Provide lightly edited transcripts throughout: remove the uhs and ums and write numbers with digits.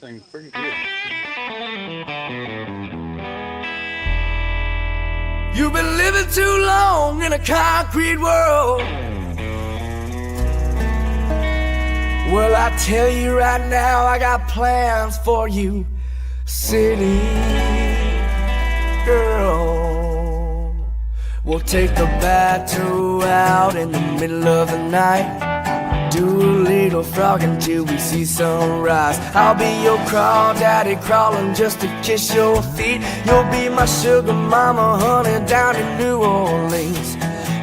thing's pretty good. You've been living too long in a concrete world. Well, I tell you right now, I got plans for you, city girl. We'll take the battle out in the middle of the night. Do a little frog until we see sunrise. I'll be your crawdaddy crawling just to kiss your feet. You'll be my sugar mama, honey, down in New Orleans.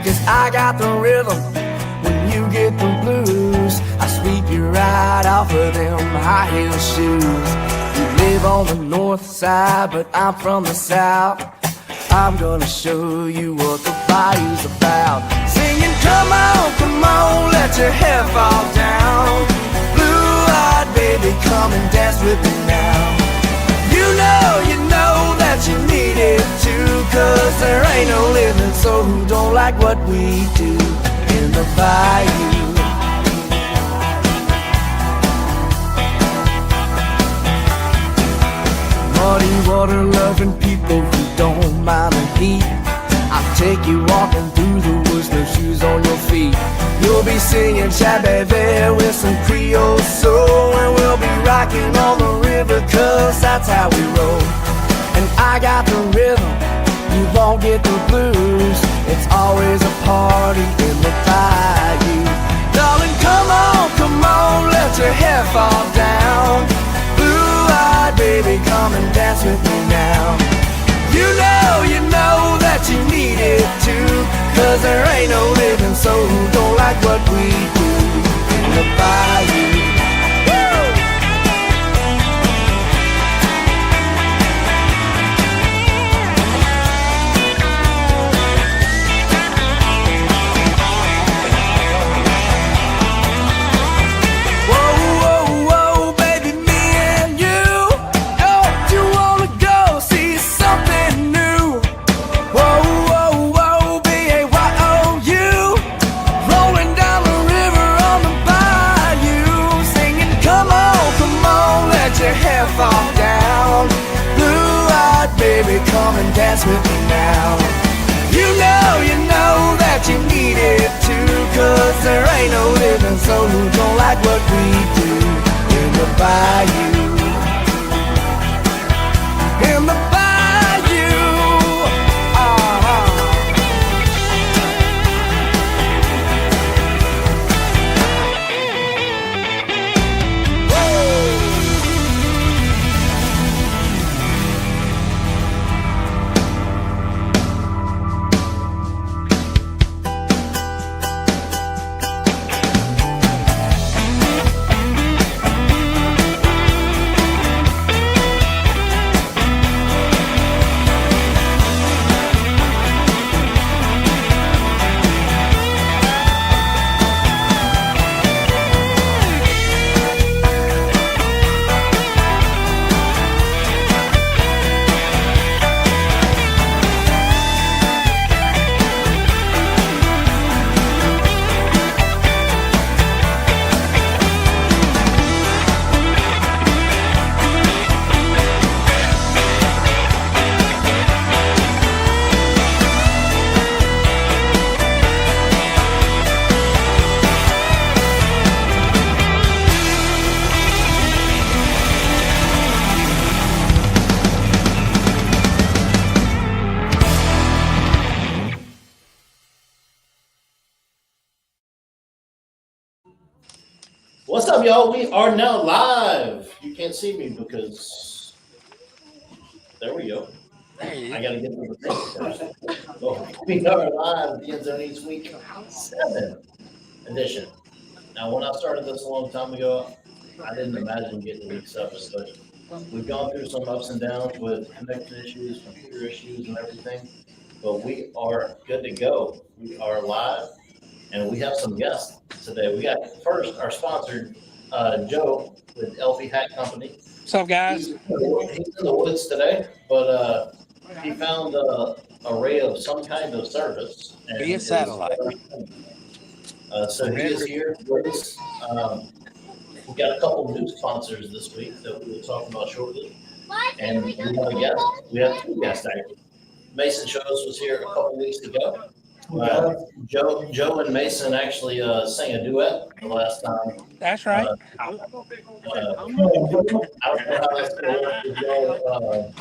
'Cause I got the rhythm when you get the blues. I sweep you right off of them high heel shoes. You live on the north side, but I'm from the south. I'm gonna show you what the bayou's about. Singing, come on, let your hair fall down. Blue-eyed baby, come and dance with me now. You know that you need it too. 'Cause there ain't no living soul who don't like what we do in the bayou. Muddy water loving people who don't mind the heat. I'll take you walking through the woods, no shoes on your feet. You'll be singing Chabebe with some Creole soul. And we'll be rocking on the river, 'cause that's how we roll. And I got the rhythm, you won't get the blues. It's always a party in the bayou. Darling, come on, let your hair fall down. Blue-eyed baby, come and dance with me now. You know that you need it too. 'Cause there ain't no living soul who don't like what we do in the bayou. Fall down, blue-eyed baby, come and dance with me now. You know that you need it too. 'Cause there ain't no living soul who don't like what we do in the bayou. In the bayou, What's up, y'all? We are now live. You can't see me because there we go. I gotta get to the thing first. Well, we are live. The End Zone Eats Week 7 edition. Now, when I started this a long time ago, I didn't imagine getting week 7, but we've gone through some ups and downs with connection issues, computer issues, and everything. But we are good to go. We are live. And we have some guests today. We got first our sponsor, Joe with Elfie Hat Company. What's up, guys? He's in the woods today, but he found a array of some kind of service. Via satellite. So he is here with us. we got a couple new sponsors this week that we will talk about shortly. And we have a guest. We have two guests actually. Mason Shows was here a couple weeks ago. Joe and Mason actually sang a duet the last time. That's right. I don't know how that's going to work with Joe.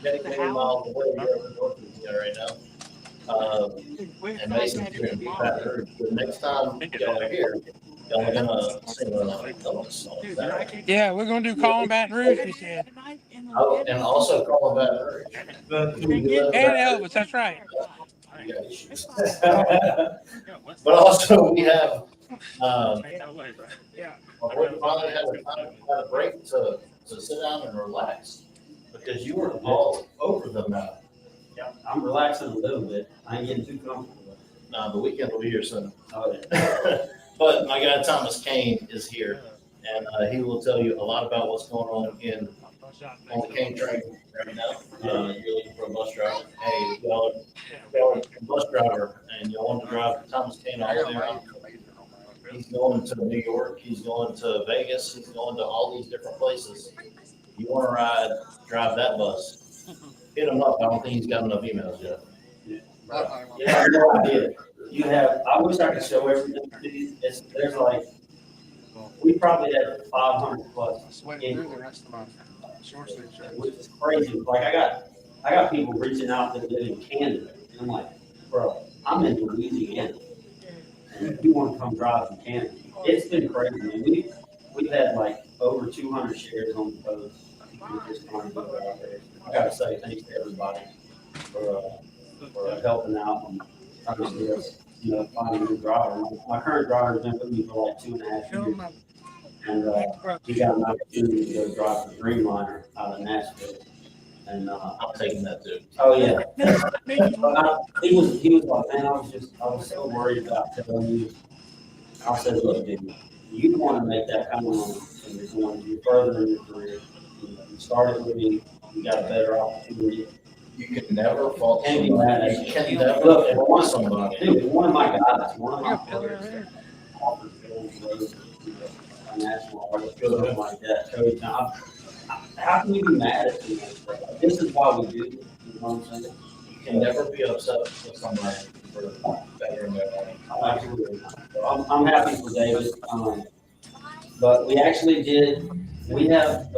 Many miles away here in North Louisiana right now. And Mason's here in Baton Rouge. The next time y'all are here, y'all are gonna sing a Elvis song. Is that right? Yeah, we're gonna do Calling Baton Rouge, he said. Oh, and also call Baton Rouge. And Elvis, that's right. But also we have, we finally had a break to sit down and relax because you were all over the map. Yeah, I'm relaxing a little bit. I ain't getting too comfortable. No, the weekend will be here soon. Oh, yeah. But my guy Thomas Kane is here, and he will tell you a lot about what's going on on the Kane train right now. You're looking for a bus driver. Hey, y'all are a bus driver, and y'all want to drive Thomas Kane all the way around. He's going to New York. He's going to Vegas. He's going to all these different places. You want to ride, drive that bus. Hit him up. I don't think he's got enough emails yet. Yeah, no idea. You have, I wish I could show everything to you. There's like, we probably had 500 plus. Which is crazy. Like I got people reaching out that live in Canada. And I'm like, bro, I'm in Louisiana. And you want to come drive from Canada. It's been crazy. Man. We've had like over 200 shares on the post. People just trying to go out there. I gotta say thanks to everybody for helping out and trying to get us, find a new driver. My current driver has been with me for like 2.5 years. And he got an opportunity to go drive the Dreamliner out of Nashville. And I'm taking that too. oh yeah. He was like, man, I was so worried about telling you. I said, look, dude, you want to make that kind of money and you're further in your career. You started with me, you got a better opportunity. You can never fault Can't be somebody. mad at You can never Look, fault somebody. dude, one of my guys, one of my players, offers a national artist, something like that. Coach, how can you be mad at me? This is why we do it. You know what I'm saying? You can never be upset with somebody for bettering their money. Absolutely. I'm happy for David. But we actually we have,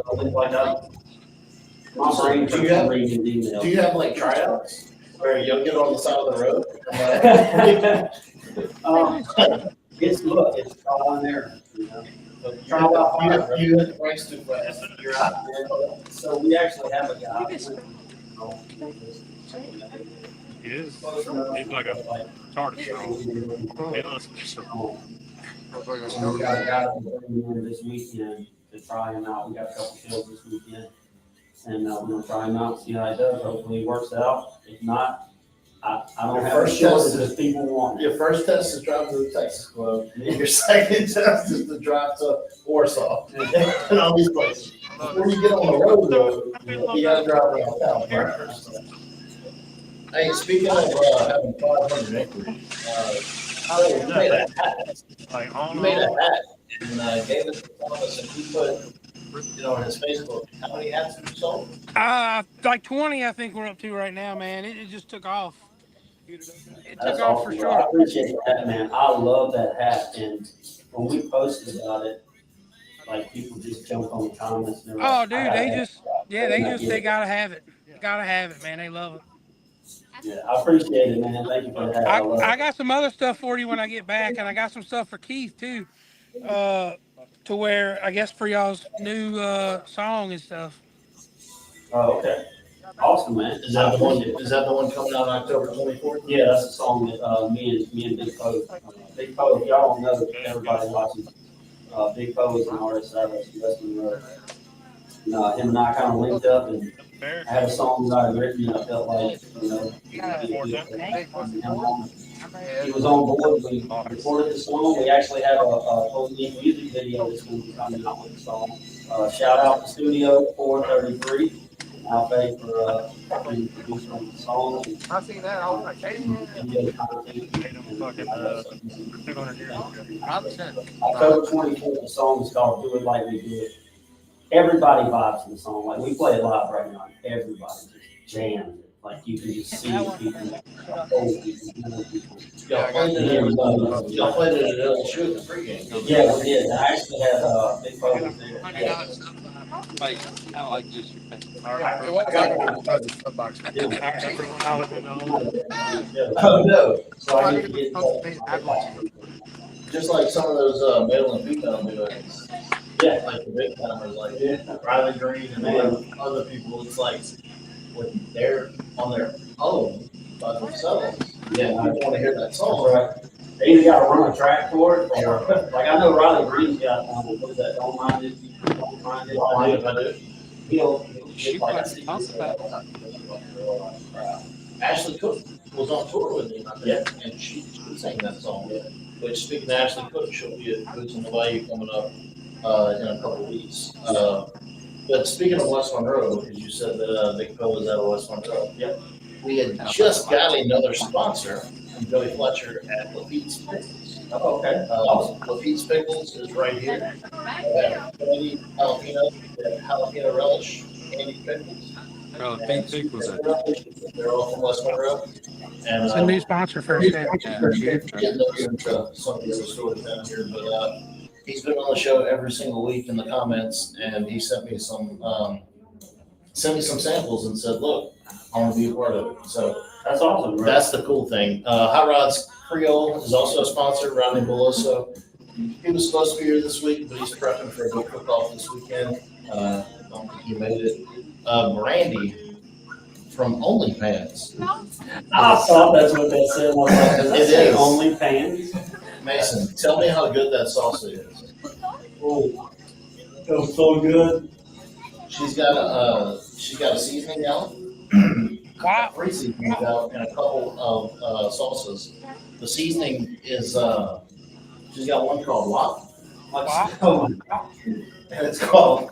my brain Do you have- reading emails. Do you have like tryouts where you'll get on the side of the road? It's all in there. Trial out fire. You hit the brakes too fast. You're out there. So we actually have a guy. He is. He's like a target show. We got a guy in this weekend to try him out. We got a couple shows this weekend. And we're going to try him out, see how he does. Hopefully it works out. If not, I don't Your have first a choice test because people want it. Your first test is drive to the Texas Club. And your second test is to drive to Warsaw and all these places. Before you get on the road, though, you got to drive around town first. Hey, speaking of having 500 inquiries, you made a hat. You made a hat and gave it to Thomas, and he put, on his Facebook, how many hats have you sold? Like 20, I think we're up to right now, man. It just took off. It That's took off for awesome. I sure. appreciate that, man. I love that hat. And when we posted about it, like people just jump on the comments. And Oh, like, dude, they gotta have it. Gotta have it, man. They love it. Yeah, I appreciate it, man. Thank you for the hat. I love I it. got some other stuff for you when I get back, and I got some stuff for Keith too. To where I guess for y'all's new song and stuff. Oh, okay. Awesome, man. Is that the one? Is that the one coming out October 24th? Yeah, that's a song that me and Big Poe. Big Poe, if y'all don't know, everybody watches. Big Poe is an artist out of West Monroe. Him and I kind of linked up, and I had a song that I had written, and I felt like, he was on board. We recorded the song. We actually have a whole new music video that's going to be coming out with the song. Shout out to Studio 433. Alfred for producing the song. I seen that. I was like, hey, Video content. Paid them fucking, 200 years ago. October 24th, the song is called Do It Like We Do It. Everybody vibes to the song. Like, we play it live right now. Everybody just jams it. Like, you can just see the people. Old people, young people. Y'all played it at LSU at the pregame. Yeah, we did. I actually had Big Brother there. Yeah. I like this. Oh, no. So I need to get. Just like some of those male and female duets. Yeah. Like the big timers, like Riley Green and other people, it's like when they're on their own by themselves. Yeah. I want to hear that song. Right. They either gotta run a track for it, or, like, I know Riley Green's got, what is that, Don't Mind It, Don't Mind It. I do. He'll She like, plays about Ashley Cook was on tour with me, and she sang that song. Which, speaking of Ashley Cook, she'll be at Boots on the Bayou coming up in a couple of weeks. But speaking of West Monroe, because you said that Big Phil was out of West Monroe. Yep. We had just got another sponsor from Joey Fletcher at Lafitte's Pickles. Oh, okay. Lafitte's Pickles is right here. Candy jalapeno relish, candy pickles. They're all from West Monroe. And it's a new sponsor for us. getting those into some of the other stores down here, but he's been on the show every single week in the comments, and he sent me some samples and said, "Look, I want to be a part of it." So That's awesome, right? that's the cool thing. Hot Rods Creole is also a sponsor. Rodney Beloso. He was supposed to be here this week, but he's prepping for a big cook-off this weekend. I don't think he made it. Brandy from OnlyFans. I thought that's what they said. It is. OnlyFans. Mason, tell me how good that salsa is. Oh, it was so good. She's got a seasoning out. Wow. 3 seasonings out and a couple of salsas. The seasoning is she's got one called WAP. Oh my God. And it's called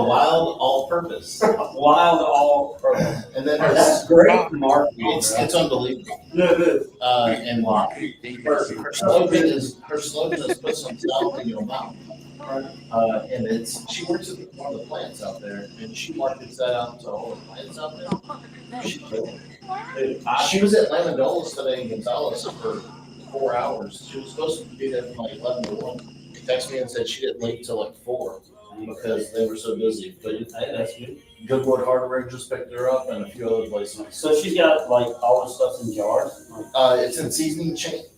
Wild All Purpose. Wild all purpose. And then That's great marketing. it's unbelievable. Yeah, it is. And her slogan is put some salsa in your mouth. And she works at one of the plants out there, and she markets that out to all the plants out there. She was at Lamandola's today in Gonzales for 4 hours. She was supposed to be there from like 11 to 1. She texted me and said she didn't leave till like 4 because they were so busy. But Hey, that's good. Goodwood Hardware just picked her up, and a few other places. So she's got like all the stuff in jars. It's in seasoning shakers.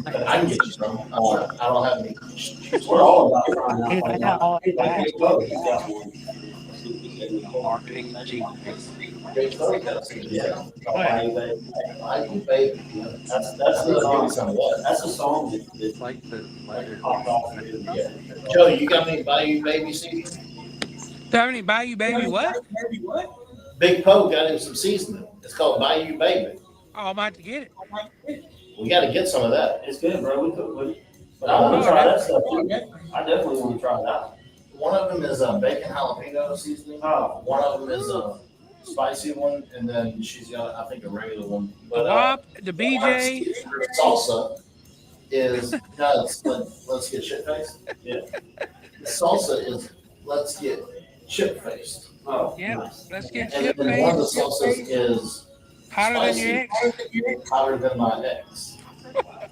I can get you some. I don't have any. We're all about trying out. I got all Like, Big Bo, he's got one. Marketing genius. Yeah. Bye, baby. I can baby. That's Give me the some of that. that's the song that It's like the letter. popped off. Yeah. Joe, you got any Bayou Baby seasoning? Do you have any Bayou Baby what? Big Poe got him some seasoning. It's called Bayou Baby. Oh, I'm about to get it. We got to get some of that. It's good, bro. We cook with it. But I want to try that stuff too. I definitely want to try that. One of them is bacon jalapeno seasoning. Oh, One of them is a spicy one, and then she's got, I think, a regular one. The But WAP, the BJ. her salsa is guys. Let's get shit faced. Yeah. The salsa is let's get shit faced. oh, Yeah, nice. let's get And shit then one of the faced. salsas is Hotter than your ex. hotter than my ex.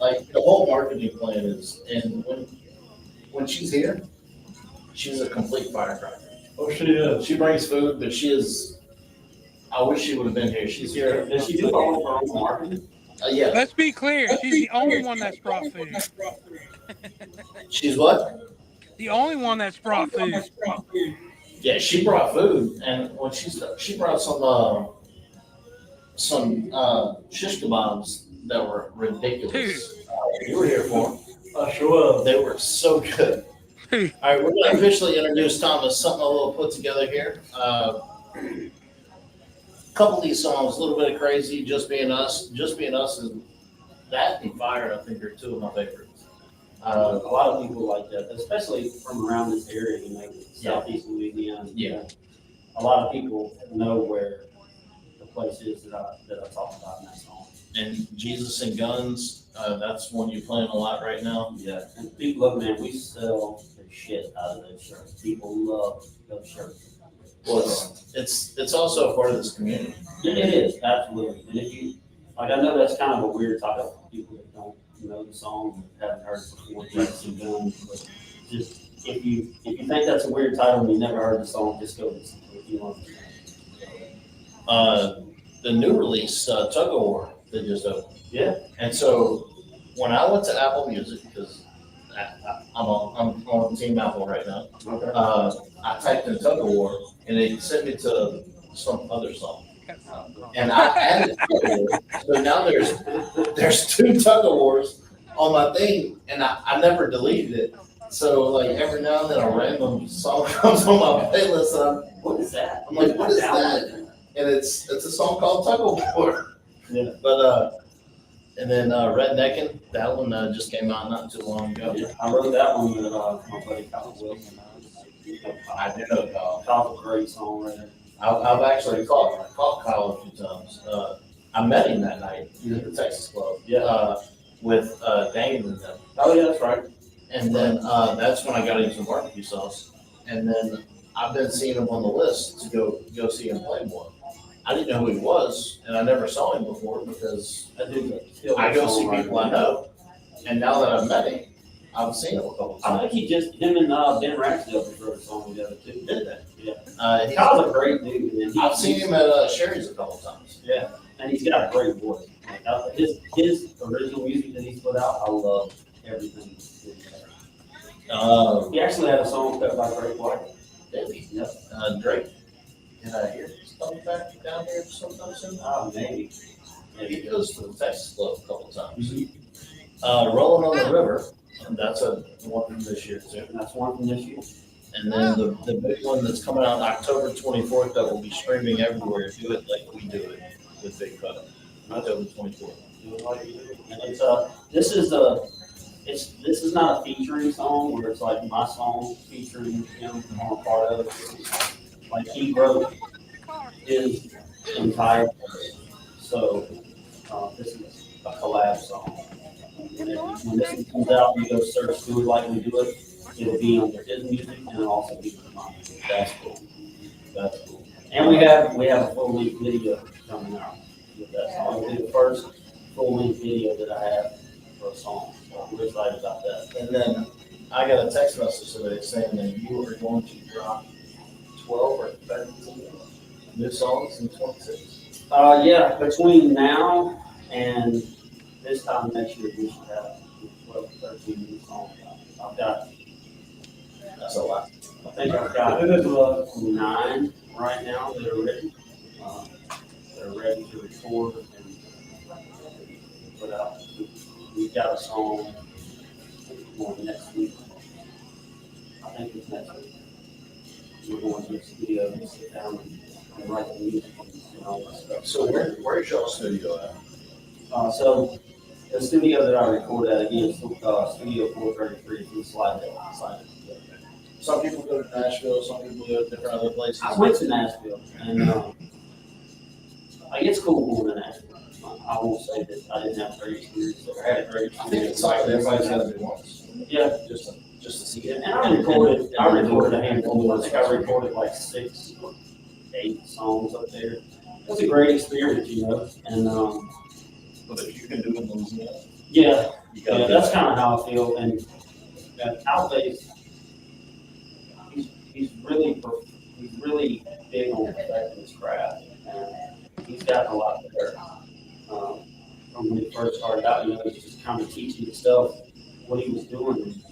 Like the whole marketing plan is, and when she's here, she's a complete firecracker. Oh, she is. She brings food, but she is. I wish she would have been here. She's here. Does she do all of her own marketing? Yeah. Let's be clear. She's the only one that's brought food. She's what? The only one that's brought food. Yeah, she brought food, and when she brought some shish kebabs that were ridiculous. You were here for them. I sure was. They were so good. All right, we're going to officially introduce Thomas. Something a little put together here. Couple of these songs, a little bit of crazy, Just Being Us. Just Being Us is that and Fire, I think, are two of my favorites. A lot of people like that, especially from around this area, southeast Louisiana. Yeah. A lot of people know where the place is that I talked about in that song. And Jesus and Guns, that's one you're playing a lot right now. Yeah, and people, look, man, we sell the shit out of those shirts. People love those shirts. Well, it's also a part of this community. It is, absolutely. And if you, like, I know that's kind of a weird title for people that don't know the song, and haven't heard it before, Jesus and Guns, but just, if you think that's a weird title and you never heard the song, just go listen to it if you want to. The new release, Tug of War, that just opened. Yeah. And so when I went to Apple Music, because I'm on Team Apple right now, I typed in Tug of War and it sent me to some other song. And I added Tug of War. So now there's 2 Tug of Wars on my thing, and I never deleted it. So like every now and then a random song comes on my playlist, and What is that? I'm like, what is that? And it's a song called Tug of War. Yeah. But and then Redneckin', that one just came out not too long ago. Yeah, I wrote that one with my buddy Kyle Wilson. I do know Kyle. Kyle's a great songwriter. I've actually caught Kyle a few times. I met him that night at the Texas Club. Yeah. With Dane and them. Oh, yeah, that's right. And then that's when I got into barbecue sauce. And then I've been seeing him on the list to go see him play more. I didn't know who he was, and I never saw him before because I go see people I know. And now that I've met him, I've seen him a couple I times. think him and Ben Ragsdale wrote a song together too. Did that? Yeah. Kyle's a great dude, man. I've seen him at Sherry's a couple times. Yeah, and he's got a great voice. Like, his original music that he's put out, I love everything. He actually had a song cut by Drake White. Did he? Yep. Drake. Did I hear his coming back down here sometime soon? Maybe. He goes to the Texas Club a couple times. Rolling on the River, and that's a one from this year too. And that's one from this year. And then the big one that's coming out October 24th that will be streaming everywhere. Do It Like We Do It with Big Cut. October 24th. And this is not a featuring song where it's like my song featuring him on a part of it. Like he wrote his entire verse. So this is a collab song. And when this one comes out, you go search Do It Like We Do It. It'll be under his music and it'll also be under mine. That's cool. That's cool. And we have a full length video coming out with that song. It'll be the first full length video that I have for a song. So we're excited about that. And then I got a text message today saying that you are going to drop 12 or 13 new songs in 26. Yeah, between now and this time next year, we should have 12, 13 new songs. I've got, That's a lot. I think I've got 9 right now that are ready. They're ready to record and put out. We've got a song going next week. I think it's next week. We're going to the studio and sit down and write the music and all that stuff. So where's your studio at? So the studio that I record at again is Studio 433 in Slidell. Some people go to Nashville, some people go to different other places. I went to Nashville and it's cool going to Nashville. I won't say that I didn't have a great experience there. I had a great I think experience. it's like everybody's got to do once. Yeah. Just to see it. And I recorded a handful. I think I recorded like 6 or 8 songs up there. It was a great experience, And But if you can do it in Louisiana, yeah, you got to. that's kind of how I feel. And Alface, he's really big on perfecting his craft, and he's gotten a lot better. From when he first started out, he's just kind of teaching himself what he was doing.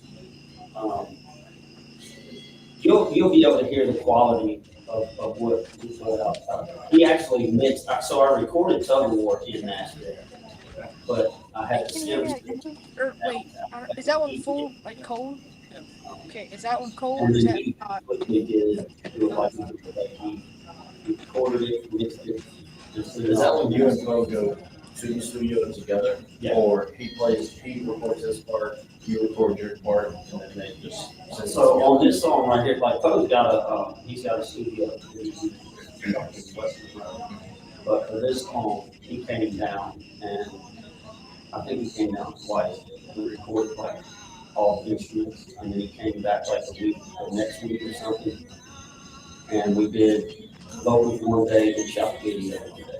You'll be able to hear the quality of what he put out. He actually mixed. So I recorded Tug of War in Nashville, but I had to skip. Wait, is that one full, like cold? Okay, is that one cold? Or And is then that he hot? quickly did do it like he recorded it, mixed it. Is that when you and Bo go to the studio together? Yeah. Or he records his part, you record your part, and then they just. send it So together? on this song right here, like Poe's got he's got a studio in Western Road. But for this song, he came down and I think he came down twice and recorded like all the instruments. And then he came back like the next week or something. And we did vocals one day and shot video one day.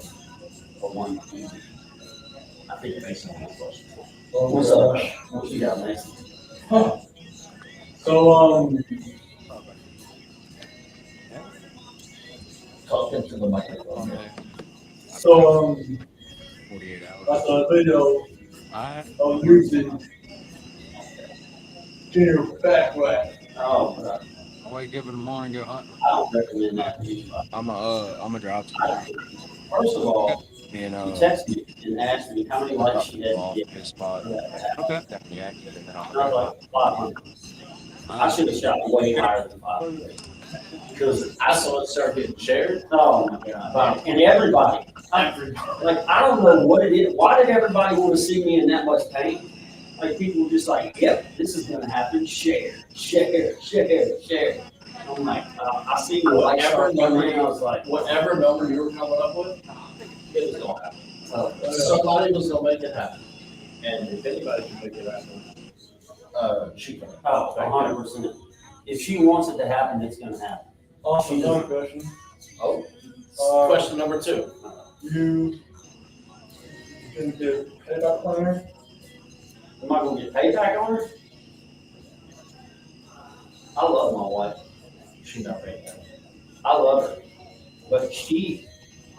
For one music. I think Mason has a question. What's up? What you got, Mason? So, Talking to the microphone. Okay. so, 48 hours. I saw a video Alright. of using Junior back wax. Oh, but I wake up in the morning, go hunting. I don't recommend that to you. I'm a drive to First of all, and he texted me and asked me how many likes she had to off get. his spot. for that. Okay. Definitely active and then And I was like, 500. I I'll should have shot way higher than 500. Because I saw it start getting shared. Oh my God. And everybody, like, I don't know what it is. Why did everybody want to see me in that much pain? Like, people were just like, yep, this is going to happen. Share, share, share, share. I'm like, I see the light start coming in. I was like, Whatever number you were coming up with, it was gonna happen. Somebody was gonna make it happen. And if anybody can make it happen, she can. oh, 100%. If she wants it to happen, it's going to happen. Awesome, another question. Oh, Uh, question number 2. You can get payback planner? Am I going to get payback on her? I love my wife. She not paying that. I love her. But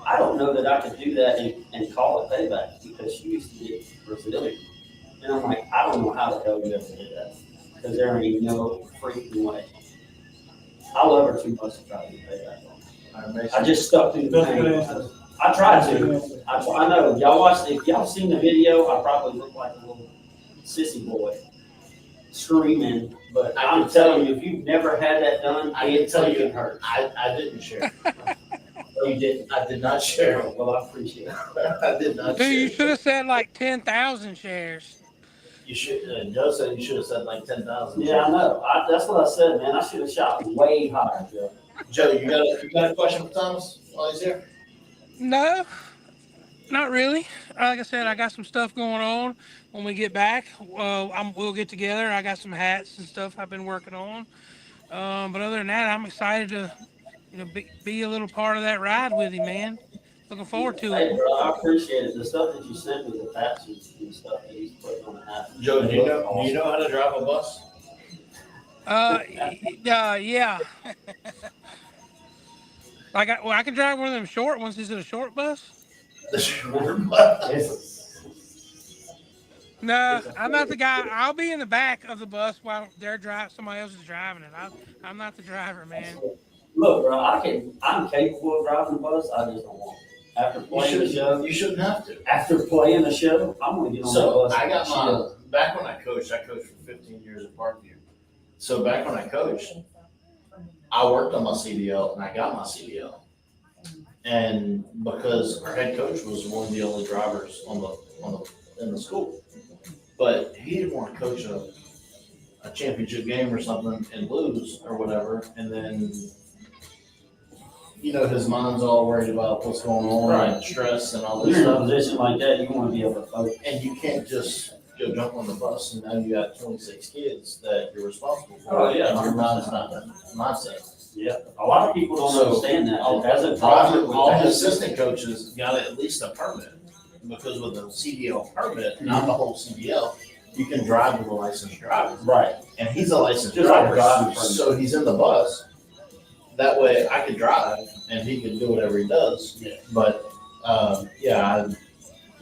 I don't know that I could do that and call it payback because she used to get Brazilian. And I'm like, I don't know how the hell you ever did that. Because there ain't no freaking way. I love her too much to try to get payback on her. I just stuck through the That's a good pain. answer. I tried to. I know. Y'all watched it. If y'all seen the video, I probably look like a little sissy boy screaming. But I'm telling you, if you've never had that done, I can tell you, it hurts. I didn't share. Oh, you didn't? I did not share. Well, I appreciate it. I did not Dude, you share. should have said like 10,000 shares. You should, Joe said you should have said like 10,000. Yeah, I know. That's what I said, man. I should have shot way higher, Joe. Joe, you got a question for Thomas while he's here? No, not really. Like I said, I got some stuff going on. When we get back, we'll get together. I got some hats and stuff I've been working on. But other than that, I'm excited to, be a little part of that ride with you, man. Looking forward to Hey, it. bro, I appreciate it. The stuff that you sent me, the patches and stuff that he's putting on the hat. Joe, do you know how to drive a bus? Yeah. I can drive one of them short ones. Is it a short bus? The short bus. No, I'm not the guy. I'll be in the back of the bus while somebody else is driving it. I'm not the driver, man. Look, bro, I'm capable of driving a bus. I just don't want to. After playing the show, You shouldn't have to. after playing the show, I'm gonna get on So that bus. I got and back when I coached for 15 years at Parkview. So back when I coached, I worked on my CDL and I got my CDL. And because our head coach was one of the only drivers in the school, but he didn't want to coach a championship game or something and lose or whatever, and then his mind's all worried about what's going on and stress and all When this you're in a stuff. position like that, you want to be able to focus. And you can't just go jump on the bus and now you got 26 kids that you're responsible for. Oh, yeah. And your mind's not that mindset. Yeah, a lot of people don't So, understand that. All As a driver, all the assistant coaches got at least a permit, because with a CDL permit, not the whole CDL, you can drive with a licensed driver. right? And he's a licensed Just like driver, driving permit. so he's in the bus. That way I could drive and he can do whatever he does. Yeah. But,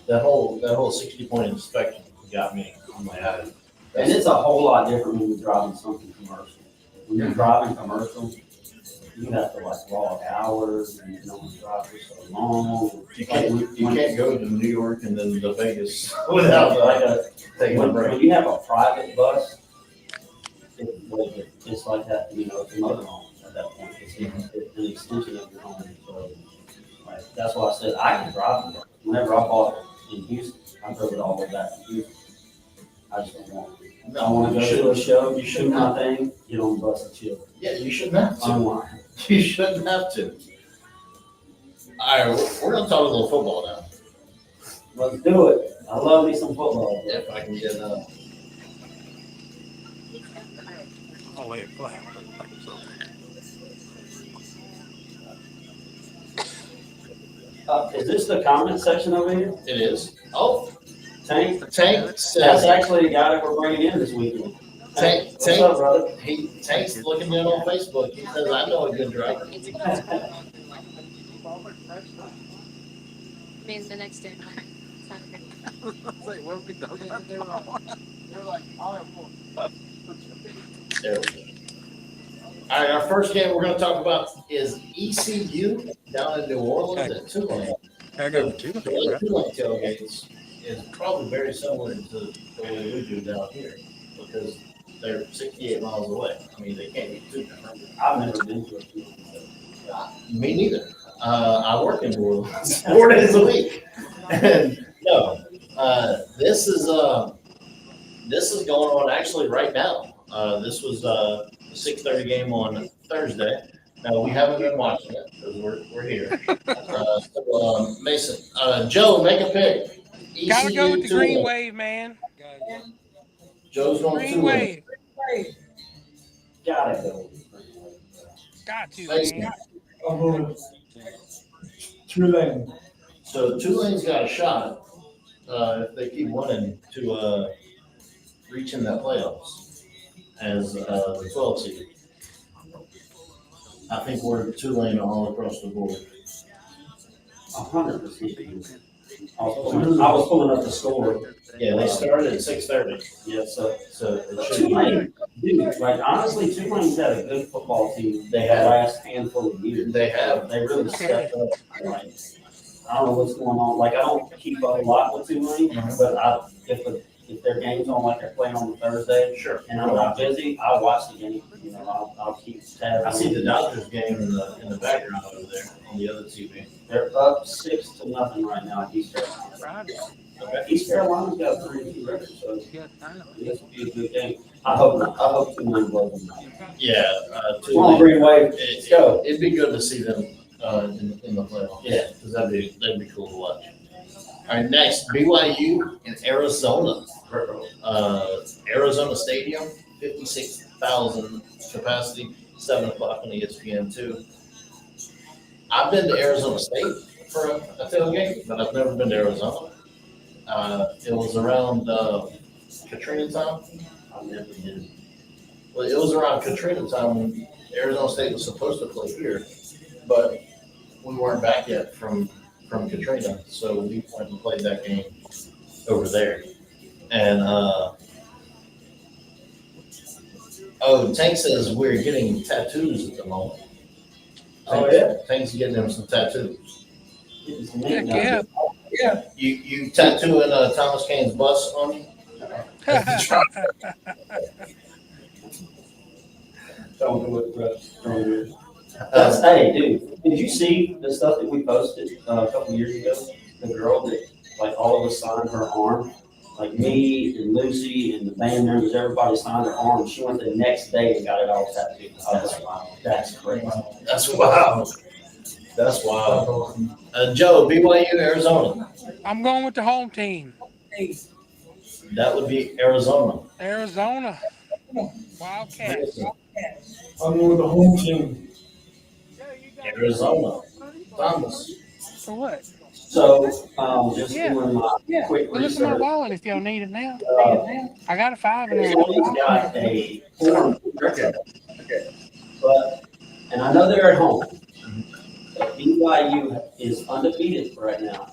that whole 60-point inspection got me. I'm like, And it's a whole lot different when you're driving something commercial. When you're driving commercial, you have to log hours and you can only drive for so long. you can't go to New York and then to Vegas without taking a When break. you have a private bus, it's like that, it's a motorhome at that point. It's an extension of your home. So, that's why I said I can drive the bus. Whenever I bought in Houston. I drove it all the way back to Houston. I just don't want to. I No, want to you go to a shouldn't. show, You shoot shouldn't my have. thing, get on the bus and chill. Yeah, you shouldn't have to. Unwind. You shouldn't have to. All right, we're gonna talk a little football now. Let's do it. I love me some football. If I can get I'll lay it flat. Is this the comment section over here? it is. Oh, Tank? Tank That's says actually the guy that we're bringing in this weekend. Tank. What's up, brother? Tank's looking in on Facebook. He says I know a good driver. I mean, the next day. There we go. All right, our first game we're going to talk about is ECU down in New Orleans at Tulane. I got two. The way Tulane tailgates is probably very similar to the way we do down here because they're 68 miles away. I mean, they can't get too different. I've never been to it. Me neither. I work in New Orleans 4 days a week. And no, this is going on actually right now. This was a 6:30 game on Thursday. No, we haven't been watching it because we're here. Mason, Joe, make a pick. Gotta go with the ECU green Tulane. wave, man. Joe's going Green Tulane. wave. Gotta go. Got to, Mason. man. I'm going Tulane. So Tulane's got a shot if they keep winning to reach in that playoffs as the 12 seed. I think we're Tulane all across the board. 100%. I was pulling up the score. Yeah, they started at 6:30, Yeah, so so it should be. Tulane, dude, like honestly, Tulane's had a good football team. They The have. last handful of years. They have. They really stepped up. Like, I don't know what's going on. Like, I don't keep up a lot with Tulane, Mhm. but if their game's on, like they're playing on Thursday, Sure. and I'm not busy, I'll watch the game. You know, I'll keep tabs. I see the Dodgers game in the background over there on the other TV. They're up 6-0 right now at East Carolina. Okay. East Carolina's got a 3-2 record, so this will be a good game. I hope Tulane blows them out. Yeah, Come on, Tulane. Green Wave, let's go. It'd be good to see them in the playoffs. Yeah. Because that'd be cool to watch. All right, next BYU in Arizona. Arizona Stadium, 56,000 capacity, 7 o'clock on ESPN2. I've been to Arizona State for a tailgate, but I've never been to Arizona. It was around Katrina time. I've never been. Well, it was around Katrina time when Arizona State was supposed to play here, but we weren't back yet from Katrina, so we went and played that game over there. And Tank says we're getting tattoos at the moment. Oh, yeah? Tank's getting him some tattoos. Heck yeah. You tattooing Thomas Kane's bus on you? Don't do it, bro. Don't do it. Hey, dude, did you see the stuff that we posted a couple years ago? The girl that, like, all of us signed her arm. Like me and Lucy and the band members, everybody signed her arm. She went the next day and got it all tattooed. I was like, wow, that's crazy. That's wild. That's wild. Joe, BYU, Arizona. I'm going with the home team. That would be Arizona. Arizona. Wildcats. I'm going with the home team. Arizona. Thomas. For what? So, just Yeah. doing my quick Well, look at my research. wallet if y'all need it now. Uh, I got a 5 in there. He's got a foreign record. And I know they're at home. But BYU is undefeated right now.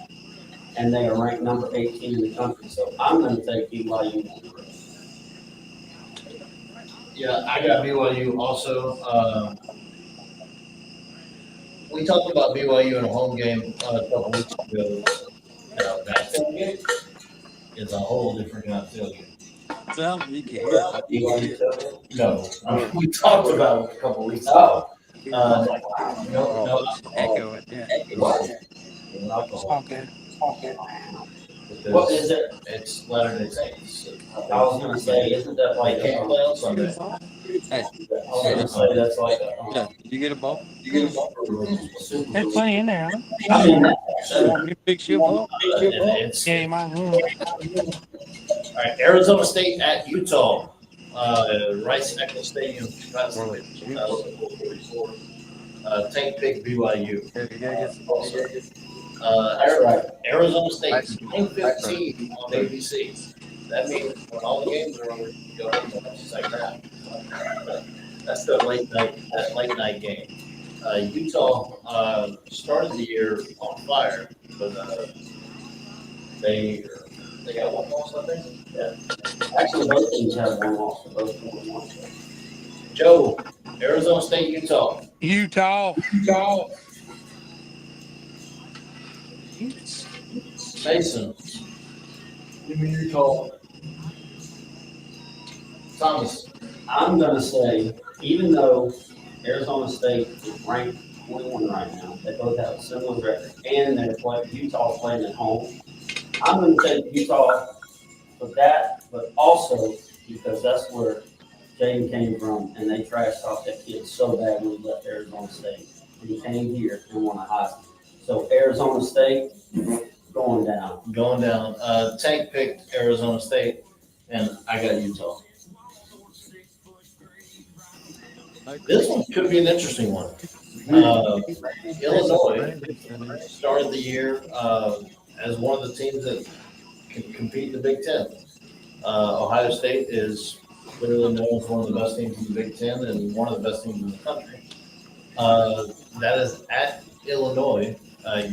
And they are ranked number 18 in the country. So I'm going to take BYU. Yeah, I got BYU also. We talked about BYU in a home game a couple weeks ago. That tailgate is a whole different kind of tailgate. Sounds you can hear. BYU. No, we talked about it a couple weeks ago. Oh. No. Echo it. Yeah. It's all good. What is it? It's Latter-day Saints. I was gonna say, isn't that They like can't play on Sunday. Hey, I was gonna say that's like a, yeah, you get a ball? There's plenty in there. Huh? I mean, You want me to fix you a ball? It's, Yeah, you might. all right, Arizona State at Utah. Rice Eccles Stadium, 2044. Tank pick BYU. Arizona State, 9:15 on ABC. That means when all the games are over, you go home and watch the second half. That's the late night game. Utah started the year on fire, but they got one loss, I think. yeah. Actually, both teams have one loss, both 4-1. Joe, Arizona State, Utah. Utah. Mason, Give me Utah. Thomas. I'm gonna say, even though Arizona State is ranked 21 right now, they both have a similar record, and Utah's playing at home. I'm gonna take Utah for that, but also because that's where Jaden came from, and they trashed off that kid so bad when he left Arizona State. And he came here and won a Heisman. So Arizona State going down. Going down. Tank picked Arizona State, and I got Utah. This one could be an interesting one. Illinois started the year as one of the teams that can compete in the Big Ten. Ohio State is clearly known as one of the best teams in the Big Ten and one of the best teams in the country. That is at Illinois,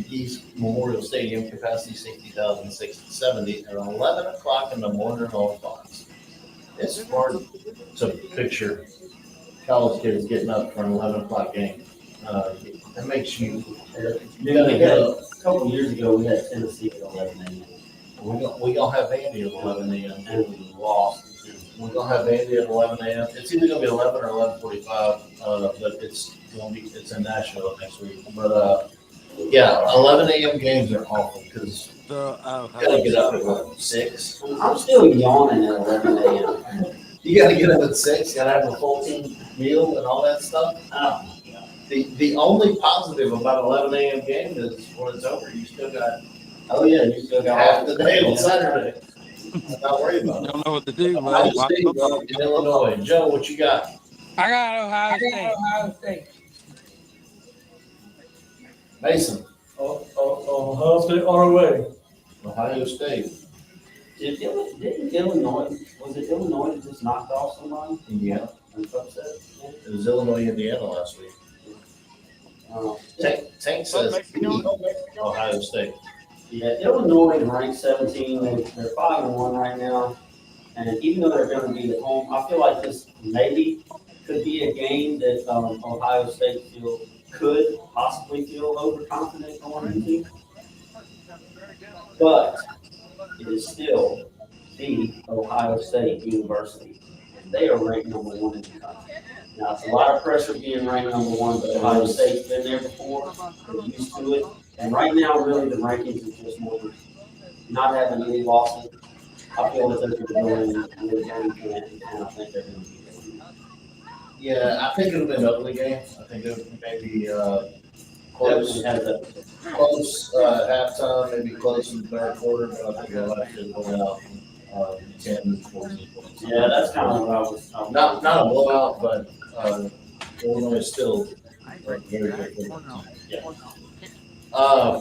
East Memorial Stadium, capacity 60,000, 70 at 11 o'clock in the morning on Fox. It's hard to picture college kids getting up for an 11 o'clock game. It makes you gotta get up. A couple of years ago, we had Tennessee at 11 a.m. We gonna have Vandy at 11 a.m. and we lost. We're gonna have Vandy at 11 a.m. It's either gonna be 11 or 11:45, but it's in Nashville next week. But yeah, 11 a.m. games are awful because you gotta get up at what, 6. I'm still yawning at 11 a.m. You gotta get up at 6. You gotta have a full team meal and all that stuff. Oh, The only positive about 11 a.m. game is when it's over, you still got oh yeah, you still got half the day on Saturday. I'm not worried about it. Don't know what to do, Ohio man. State in Illinois. Joe, what you got? I got Ohio State. Mason, Ohio State on our way. Ohio State. Didn't Illinois, was it Illinois that just knocked off somebody? Indiana. And upset? It was Illinois, Indiana last week. Tank says Ohio State. Yeah, Illinois is ranked 17. They're 5-1 right now. And even though they're going to be at home, I feel like this maybe could be a game that Ohio State could possibly feel overconfident going into. But it is still the Ohio State University. They are ranked number 1 in the country. Now, it's a lot of pressure being ranked number 1, but Ohio State's been there before. They're used to it. And right now, really, the rankings are just more not having any losses. I feel that they're going to go in with every game, and I think they're going to be good. Yeah, I think it'll be an ugly game. I think it may be close at halftime, maybe close in the third quarter, but I think they'll actually pull it out 10, 14 points. Yeah, that's kind of what I was. Not a blowout, but Illinois is still very good. Yeah.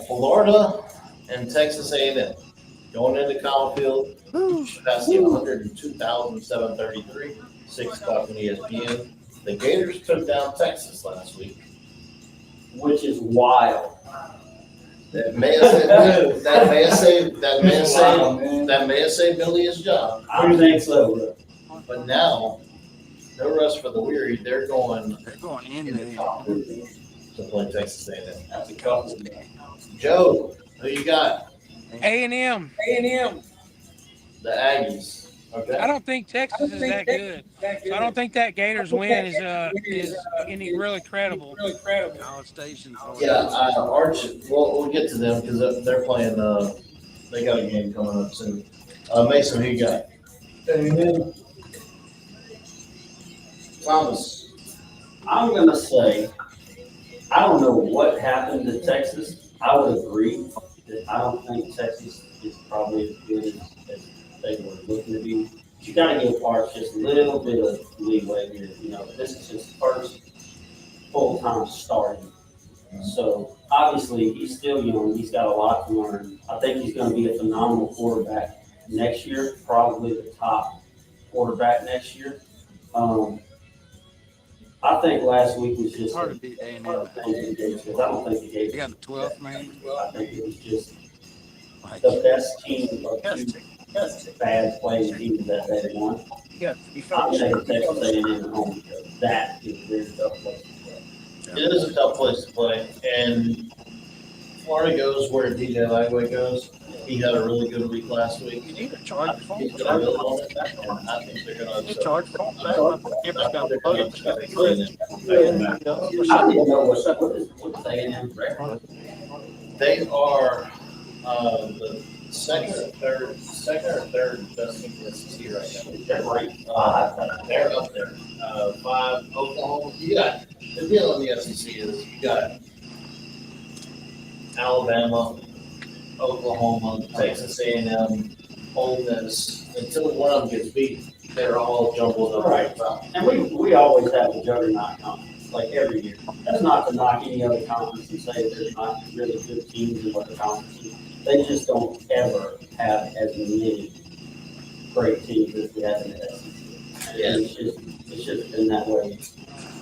Florida and Texas A&M going into College Field. Capacity of 102,733. 6 o'clock on ESPN. The Gators took down Texas last week. Which is wild. That may have saved Billy his job. I don't think so. But now, no rest for the weary. They're going in there. to play Texas A&M. That's a couple. Joe, who you got? A&M. The Aggies. Okay. I don't think Texas is that good. So I don't think that Gators win is any really credible. College Station. Yeah, Arch. We'll get to them because they're playing They got a game coming up soon. Mason, who you got? And then, Thomas. I'm gonna say, I don't know what happened to Texas. I would agree that I don't think Texas is probably as good as they were looking to be. But you gotta give Parks just a little bit of leeway here. You know, this is his first full-time starting. So obviously, he's still young. He's got a lot to learn. I think he's gonna be a phenomenal quarterback next year, probably the top quarterback next year. I think last week was It's just hard to beat A&M. because I don't think the They game. got the 12th man. I think it was just Like, the best team of two bad playing teams that they won. Yeah, I'm taking Texas A&M at home because that is a very tough place to play. It is a tough place to play, and Florida goes where DJ Lagway goes. He had a really good week last week. You need to charge the phone. He's gonna build on it, and I think they're gonna. You charge the phone. Cameron's got the photo. I don't even know what's A&M's record. They are, the second or third best team in the SEC right now. They're ranked They're up there. 5, Oklahoma. You got, the deal in the SEC is you got Alabama, Oklahoma, Texas A&M, Ole Miss. Until one of them gets beat, they're all jumbled up right top. And we always have a juggernaut conference, like every year. That's not to knock any other conference and say that there's not really good teams in other conferences. They just don't ever have as many great teams as we have in the SEC. Yeah. It's just been that way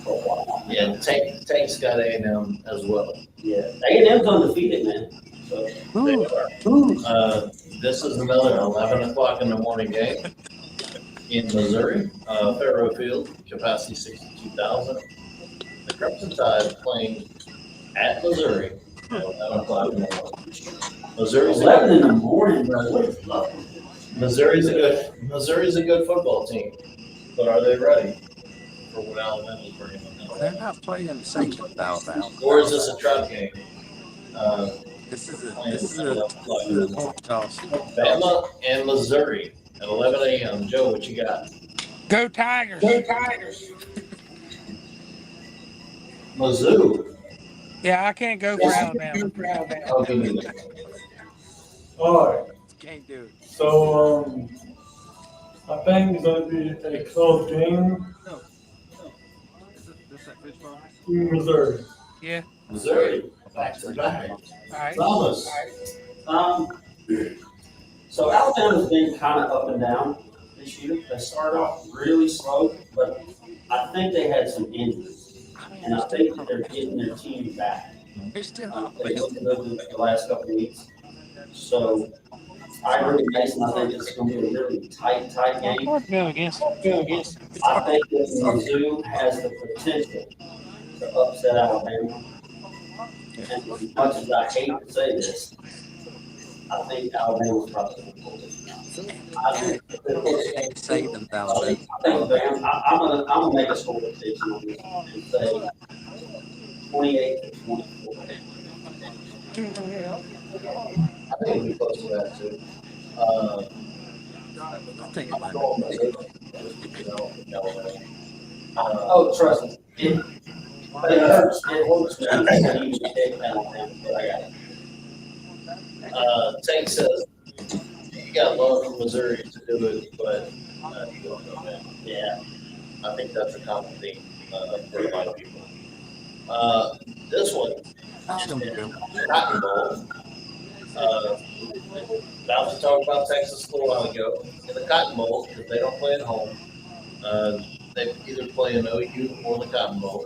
for a while. Yeah, Tank's got A&M as well. Yeah, A&M's undefeated, man. So They are. This is another 11 o'clock in the morning game in Missouri, Fairview Field, capacity 62,000. The Crimson Tide playing at Missouri at 11 o'clock in the morning. Missouri's 11 in the morning, bro. What is love? Missouri's a good football team, but are they ready for what Alabama's bringing them? they're not playing the same with Alabama. Or is this a trap game? This is a coin toss. Bama and Missouri at 11 a.m. Joe, what you got? Go Tigers. Go Tigers. Mizzou. Yeah, I can't go for Alabama. Oh, give me that. all right, Can't do it. so, I think it's gonna be a close game This that fish ball? in Missouri. Yeah. Missouri. Back to back. All right. Thomas. So Alabama's been kind of up and down this year. They started off really slow, but I think they had some injuries, and I think that they're getting their team back. They're still They looked good the last couple of weeks. So I agree with Mason. I think it's going to be a really tight game. Go against. Go against. I think that Mizzou has the potential to upset Alabama. And as much as I hate to say this, I think Alabama's probably going to pull this out. I think save them, Alabama. I'm gonna make a score prediction on this and say 28-24. I think it'll be close to that too. I think it might be. Oh, trust me. It hurts. It hurts me to even take Alabama, but I got it. Tank says you got love from Missouri to do it, but you don't know that. Yeah. I think that's a common theme for a lot of people. This one, Don't go. Cotton Bowl. About to talk about Texas a little while ago. In the Cotton Bowl, if they don't play at home, they either play in OU or the Cotton Bowl.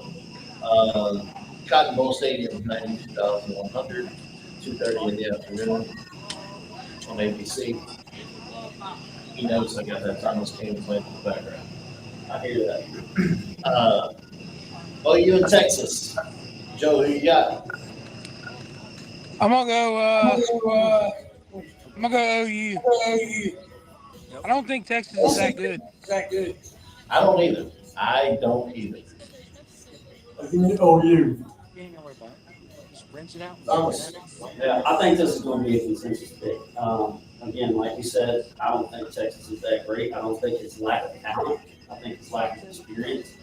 Cotton Bowl Stadium, 92,100, 2:30 in the afternoon on ABC. He knows I got that Thomas King playing in the background. I hear that. OU in Texas. Joe, who you got? I'm gonna go. I'm gonna go OU. I don't think Texas is that good. I don't either. I don't either. Give me OU. You ain't gonna worry about it. Just Rinse it out. Thomas. Yeah, I think this is gonna be a consensus pick. Again, like you said, I don't think Texas is that great. I don't think it's lack of talent. I think it's lack of experience.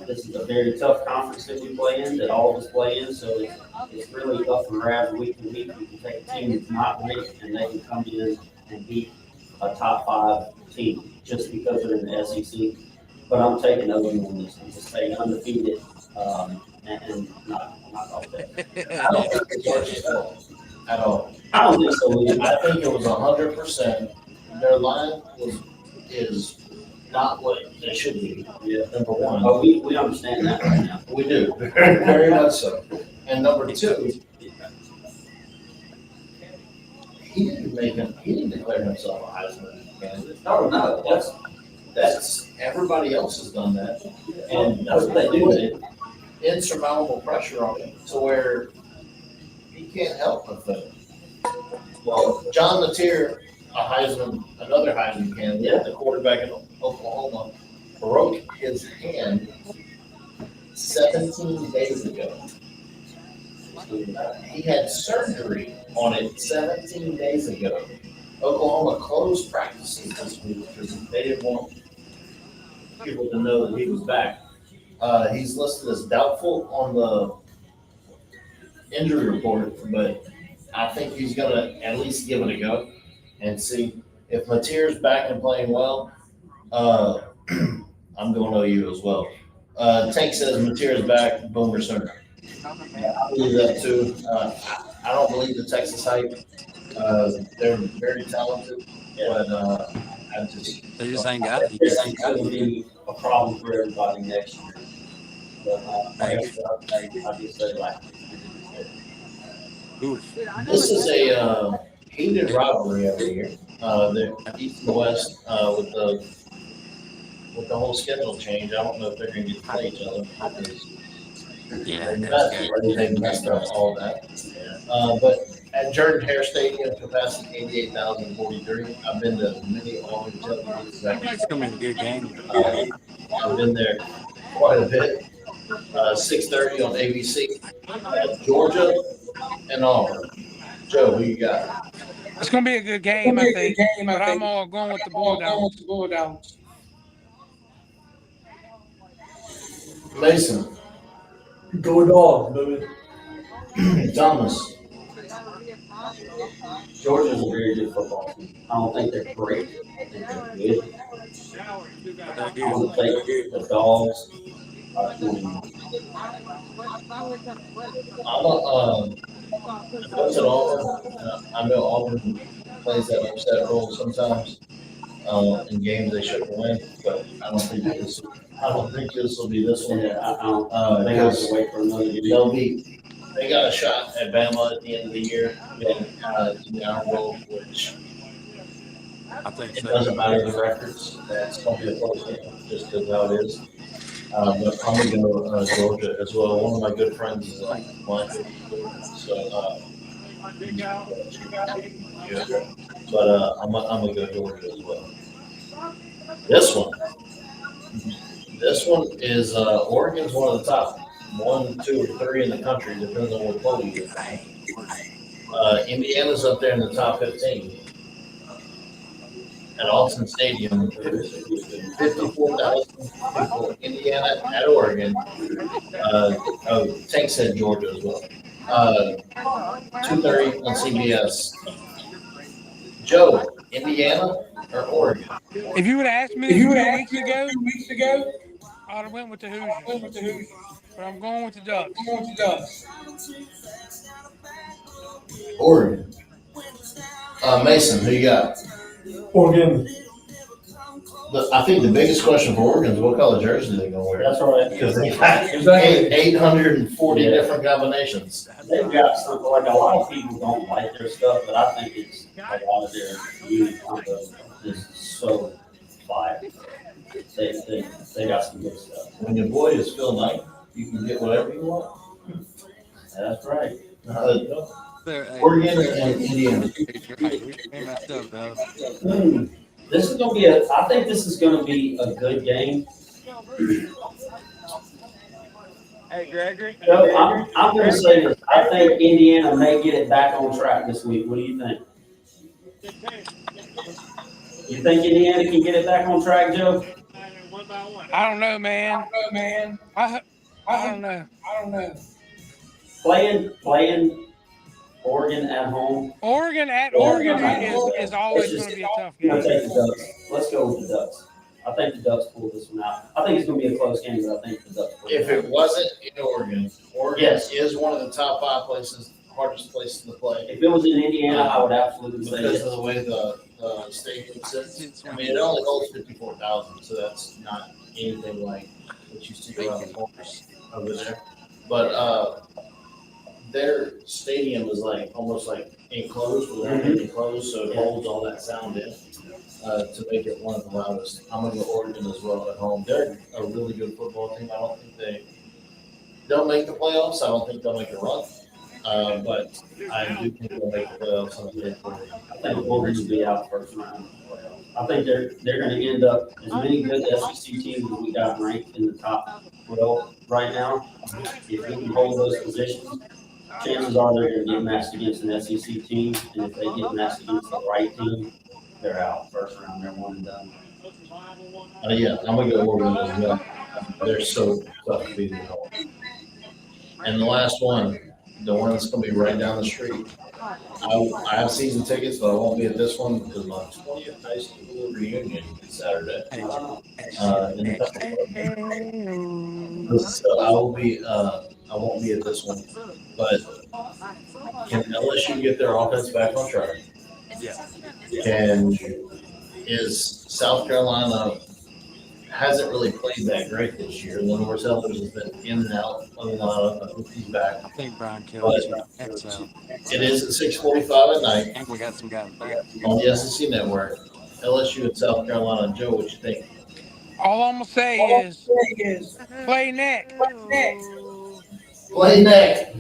This is a very tough conference that we play in, that all of us play in, so it's really up for grabs week to week. You can take a team that's not great and they can come in and beat a top 5 team just because they're in the SEC. But I'm taking over on this and just stay undefeated, and not all day. I don't think it's Georgia's fault at all. I don't think so either. I think it was 100%. Their line is not what they should be. Yeah. Number one, But we understand that right now. we do very much so. And number two, he didn't declare himself a Heisman candidate. No, That's everybody else has done that, and that's what they do, man. insurmountable pressure on him to where he can't help but fail. Well, John Latier, another Heisman candidate, the quarterback in Oklahoma, broke his hand 17 days ago. He had surgery on it 17 days ago. Oklahoma closed practices this week because they didn't want people to know that he was back. He's listed as doubtful on the injury report, but I think he's going to at least give it a go and see if Matier's back and playing well. I'm going OU as well. Tank says Matier's back, Boomer Sooner. I believe that too. I don't believe the Texas hype. They're very talented, but I just They just ain't got it. This ain't gonna be a problem for everybody next year. But, I just say like. Oof. This is a heated rivalry every year. The East and West with the whole schedule change. I don't know if they're going to get to play each other because Yeah, that's good. they messed up all that. But at Jordan Hare Stadium, capacity 88,043. I've been to many Auburn tailgates. It's gonna be a good game. I've been there quite a bit. 6:30 on ABC. Georgia and Auburn. Joe, who you got? It's gonna be a good game, I think. But I'm all going with the Bulldogs. Mason, Go Dogs, baby. Thomas. Georgia's a very good football team. I don't think they're great. I think they're good. They're I would good. take the Dogs. Coach at Auburn. I know Auburn plays that upset role sometimes in games they shouldn't win, but I don't think this will be this one. Yeah, I don't. They have to wait for another year. They got a shot at Bama at the end of the year, getting in the Iron Bowl, which I think it so. doesn't matter the records. That's going to be a close game, just because how it is. But I'm going to go Georgia as well. One of my good friends is Michael. So, yeah. But I'm going to go Georgia as well. This one is Oregon's one of the top 1, 2, or 3 in the country, depends on what poll you get. Indiana's up there in the top 15 at Austin Stadium. 54,000 people. Indiana at Oregon. Tank said Georgia as well. 2:30 on CBS. Joe, Indiana or Oregon? If you would have asked me this 2 weeks ago, I would have went with the Hoosiers. But I'm going with the Ducks. Oregon. Mason, who you got? Oregon. I think the biggest question for Oregon is what color jersey they're going to wear. That's right. Because they got Exactly. 840 Yeah. different combinations. They've got something like a lot of people don't like their stuff, but I think it's a lot of their youth is so fire. They got some good stuff. When your boy is Phil Knight, you can get whatever you want. That's right. Oregon and Indiana. They messed up, though. This is gonna be I think this is gonna be a good game. Hey, Gregory. So I'm gonna say this, I think Indiana may get it back on track this week. What do you think? You think Indiana can get it back on track, Joe? I don't know, man. I don't know. Playing Oregon at home. Oregon at Oregon Oregon is always It's going to just- be a tough I'm gonna game. take the Ducks. Let's go with the Ducks. I think the Ducks pull this one out. I think it's gonna be a close game, but I think the Ducks pull If it out. it wasn't in Oregon, Oregon Yes. is one of the top 5 places, hardest places to play. If it was in Indiana, I would absolutely say Because of yes. the way the stadium sits. I mean, it only holds 54,000, so that's not anything like what you see around the corners over there. But their stadium is like almost like enclosed, without being enclosed, so it holds all that sound in to make it one of the loudest. I'm gonna go Oregon as well at home. They're a really good football team. I don't think they'll make the playoffs. I don't think they'll make a run. But I do think they'll make the playoffs on the I think Oregon will be out first round. I think they're gonna end up as many good SEC teams as we got ranked in the top 12 right now. If we can hold those positions, chances are they're gonna get matched against an SEC team, and if they get matched against the right team, they're out first round. They're one and done. Yeah, I'm gonna go Oregon as well. They're so tough to beat at home. And the last one, the one that's gonna be right down the street. I have season tickets, but I won't be at this one because my 20th high school reunion is Saturday. In so I will be, I won't be at this one, but can LSU get their offense back on track? Yeah. Is South Carolina hasn't really played that great this year. Lenore Sellers has been in and out, in and out. I think he's back. I think Brian Kelly's next out. It is at 6:45 at night And we got some guys back. on the SEC network. LSU and South Carolina. Joe, what you think? All I'm going to say is play neck. Play neck.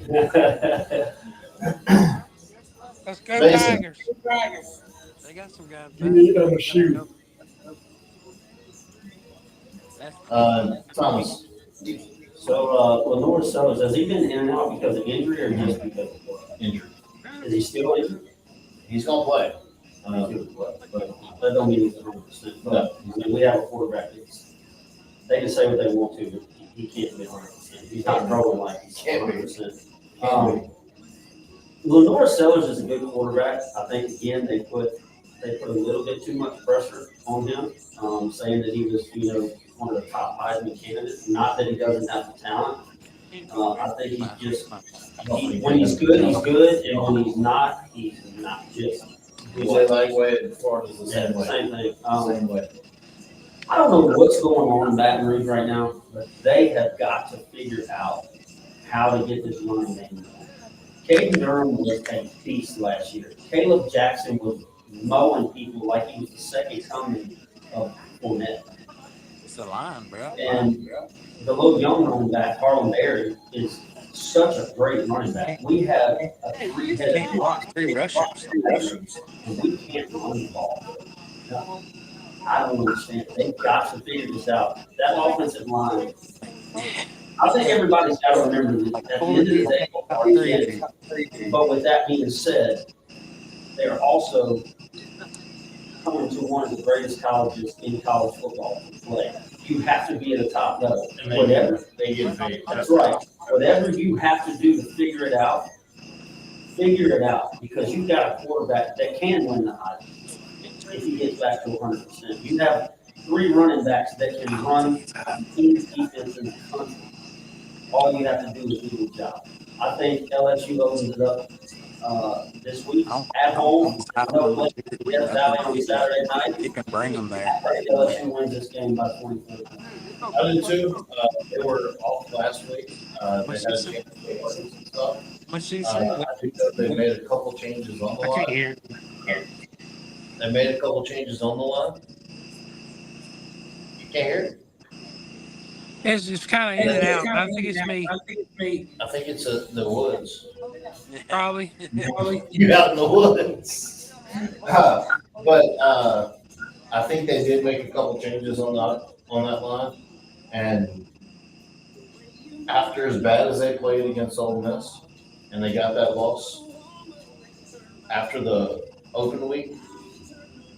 Let's go Mason. Tigers. They got some guys You need them to shoot. Thomas. So, Lenore Sellers, has he been in and out because of injury or just because of what? Injured. Is he still injured? He's gonna play. But that don't mean he's 100%. But, I mean, we have a quarterback that's, they can say what they want to, but he can't be 100%. He's not throwing like he's Can't be. 100%. Lenore Sellers is a good quarterback. I think, again, they put a little bit too much pressure on him, saying that he was, one of the top Heisman candidates. Not that he doesn't have the talent. I think he's just, when he's good, he's good, and when he's not just. DJ Lagway in Florida is the Yeah, same way. same thing. Same way. I don't know what's going on in Baton Rouge right now, but they have got to figure out how to get this running game going. Caden Durham was a beast last year. Caleb Jackson was mowing people like he was the second coming of Fournette. It's a line, bro. And the little young running back, Harlan Berry, is such a great running back. We have a three-headed Can't block 3 rushers. and we can't run the ball. I don't understand. They've got to figure this out. That offensive line. I think everybody's got to remember that at the end of the day, already in. But with that being said, they are also coming to one of the greatest colleges in college football to play. You have to be at a top level. And they Whatever. They get paid. That's right. Whatever you have to do to figure it out, because you've got a quarterback that can win the Heisman if he gets back to 100%. You have 3 running backs that can run any defense in the country. All you have to do is do the job. I think LSU opens it up this week at home. No place to get Valley on Saturday night. You can bring them there. I think LSU wins this game by 24. I did too. They were off last week. They had a chance to play and stuff. What's she I say? think that they made a couple changes on the I can't line. hear. They made a couple changes on the line. You can't hear it? It's just kind of in and out. I think it's me, I think it's the woods. probably. You out in the woods. But I think they did make a couple changes on that line, and after as bad as they played against Ole Miss, and they got that loss, after the open week,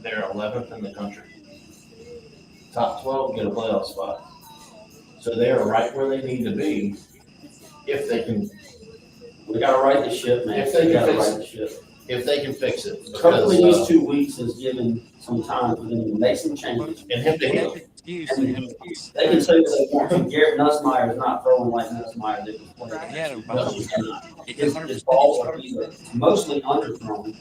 they're 11th in the country. Top 12 get a playoff spot. So they are right where they need to be if they can, We gotta right the ship, man. If they We can gotta fix right the ship. if they can fix it. Hopefully Because, these 2 weeks has given some time for them to make some changes. and him to heal. Excuse And me. they can say what they want to. Garrett Nussmeier is not throwing like Nussmeier did before. Yeah, No, he's not. His balls are either mostly underthrown.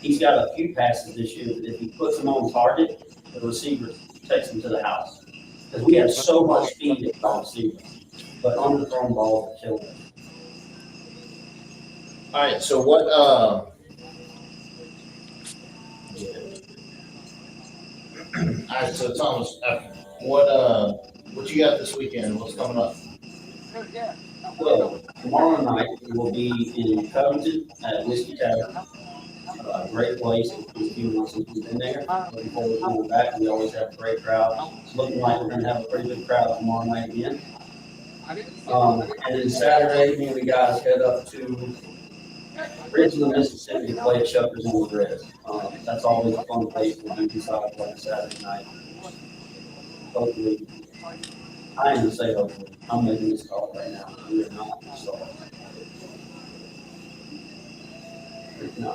He's got a few passes this year that if he puts them on target, the receiver takes them to the house. Because we have so much speed at the receiver, but underthrown balls are killing us. All right, so what, all right, so Thomas, what you got this weekend? What's coming up? Well, tomorrow night we will be in Covington at Whiskey Tavern. A great place. If you want something in there, looking forward to coming back. We always have a great crowd. It's looking like we're gonna have a pretty good crowd tomorrow night again. And then Saturday, me and the guys head up to Ridgeland, Mississippi to play at Shuckers on the Reds. That's always a fun place for me to decide to play Saturday night. Hopefully, I am gonna say hopefully, I'm making this call right now. We're not, so. No,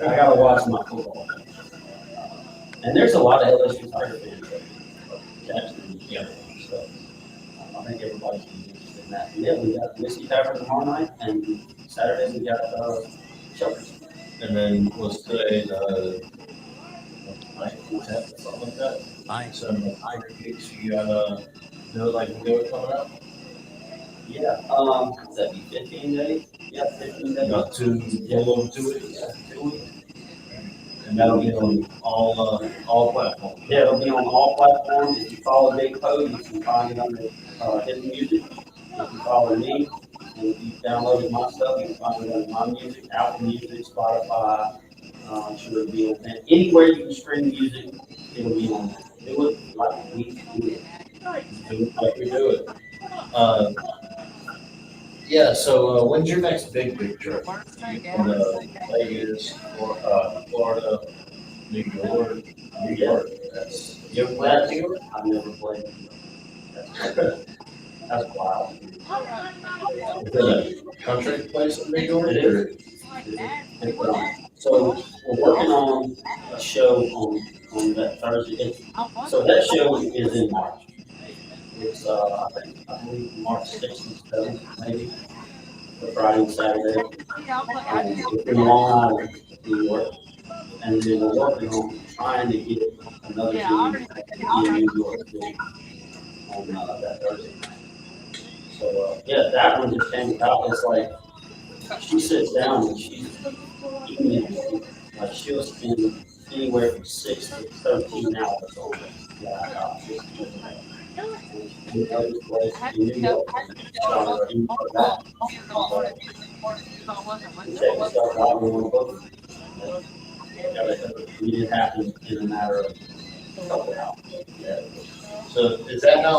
I gotta watch my football. And there's a lot of LSU Tiger fans Jackson, so I think everybody's gonna be interested in that. Yeah, we got Whiskey Tavern tomorrow night, and Saturday we got Shuckers. And then what's today, ninth, 10th, something like that? Nice. So Tiger Kicks, you gotta do it like we do it coming up? Yeah, would that be 15 days? Yeah, 15 days. About a little over 2 weeks. Yeah, 2 weeks. And that'll be on all platforms. Yeah, it'll be on all platforms. If you follow Big Code, you can find it under his music. If you follow me, and if you downloaded my stuff, you can find it under my music, Apple Music, Spotify. I'm sure it'll be on there. Anywhere you can stream music, it'll be on there. Do it like we do it. Do it like we do it. Yeah, so when's your next big trip? Vegas, or Florida, New York. New York. You ever played New York? I've never played. That's wild. Is it a country place in New York? It is. So we're working on a show on that Thursday. So that show is in March. It's I believe March 6th and 7th, maybe, for Friday and Saturday. It's in Long Island, New York. And then we're working on trying to get another team in New York too, on that Thursday night. So yeah, that one just came about. It's like she sits down and she's eating, like she'll spend anywhere from 6 to 13 hours on it. Yeah, we know this place in New York. We didn't happen in a matter of a couple hours. Yeah. So is that now,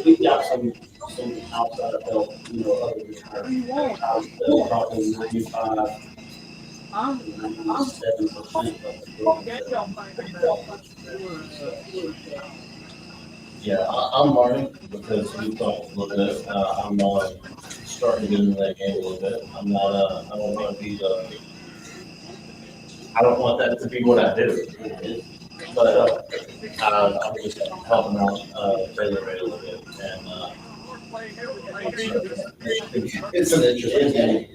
We've got some outside of help, other than her. Probably 95. 97% yeah, I'm learning because we talked a little bit. I'm starting to get into that game a little bit. I'm not, I don't want to be I don't want that to be what I do. But I'm just helping out Taylor Ray a little bit. And it's an interesting game.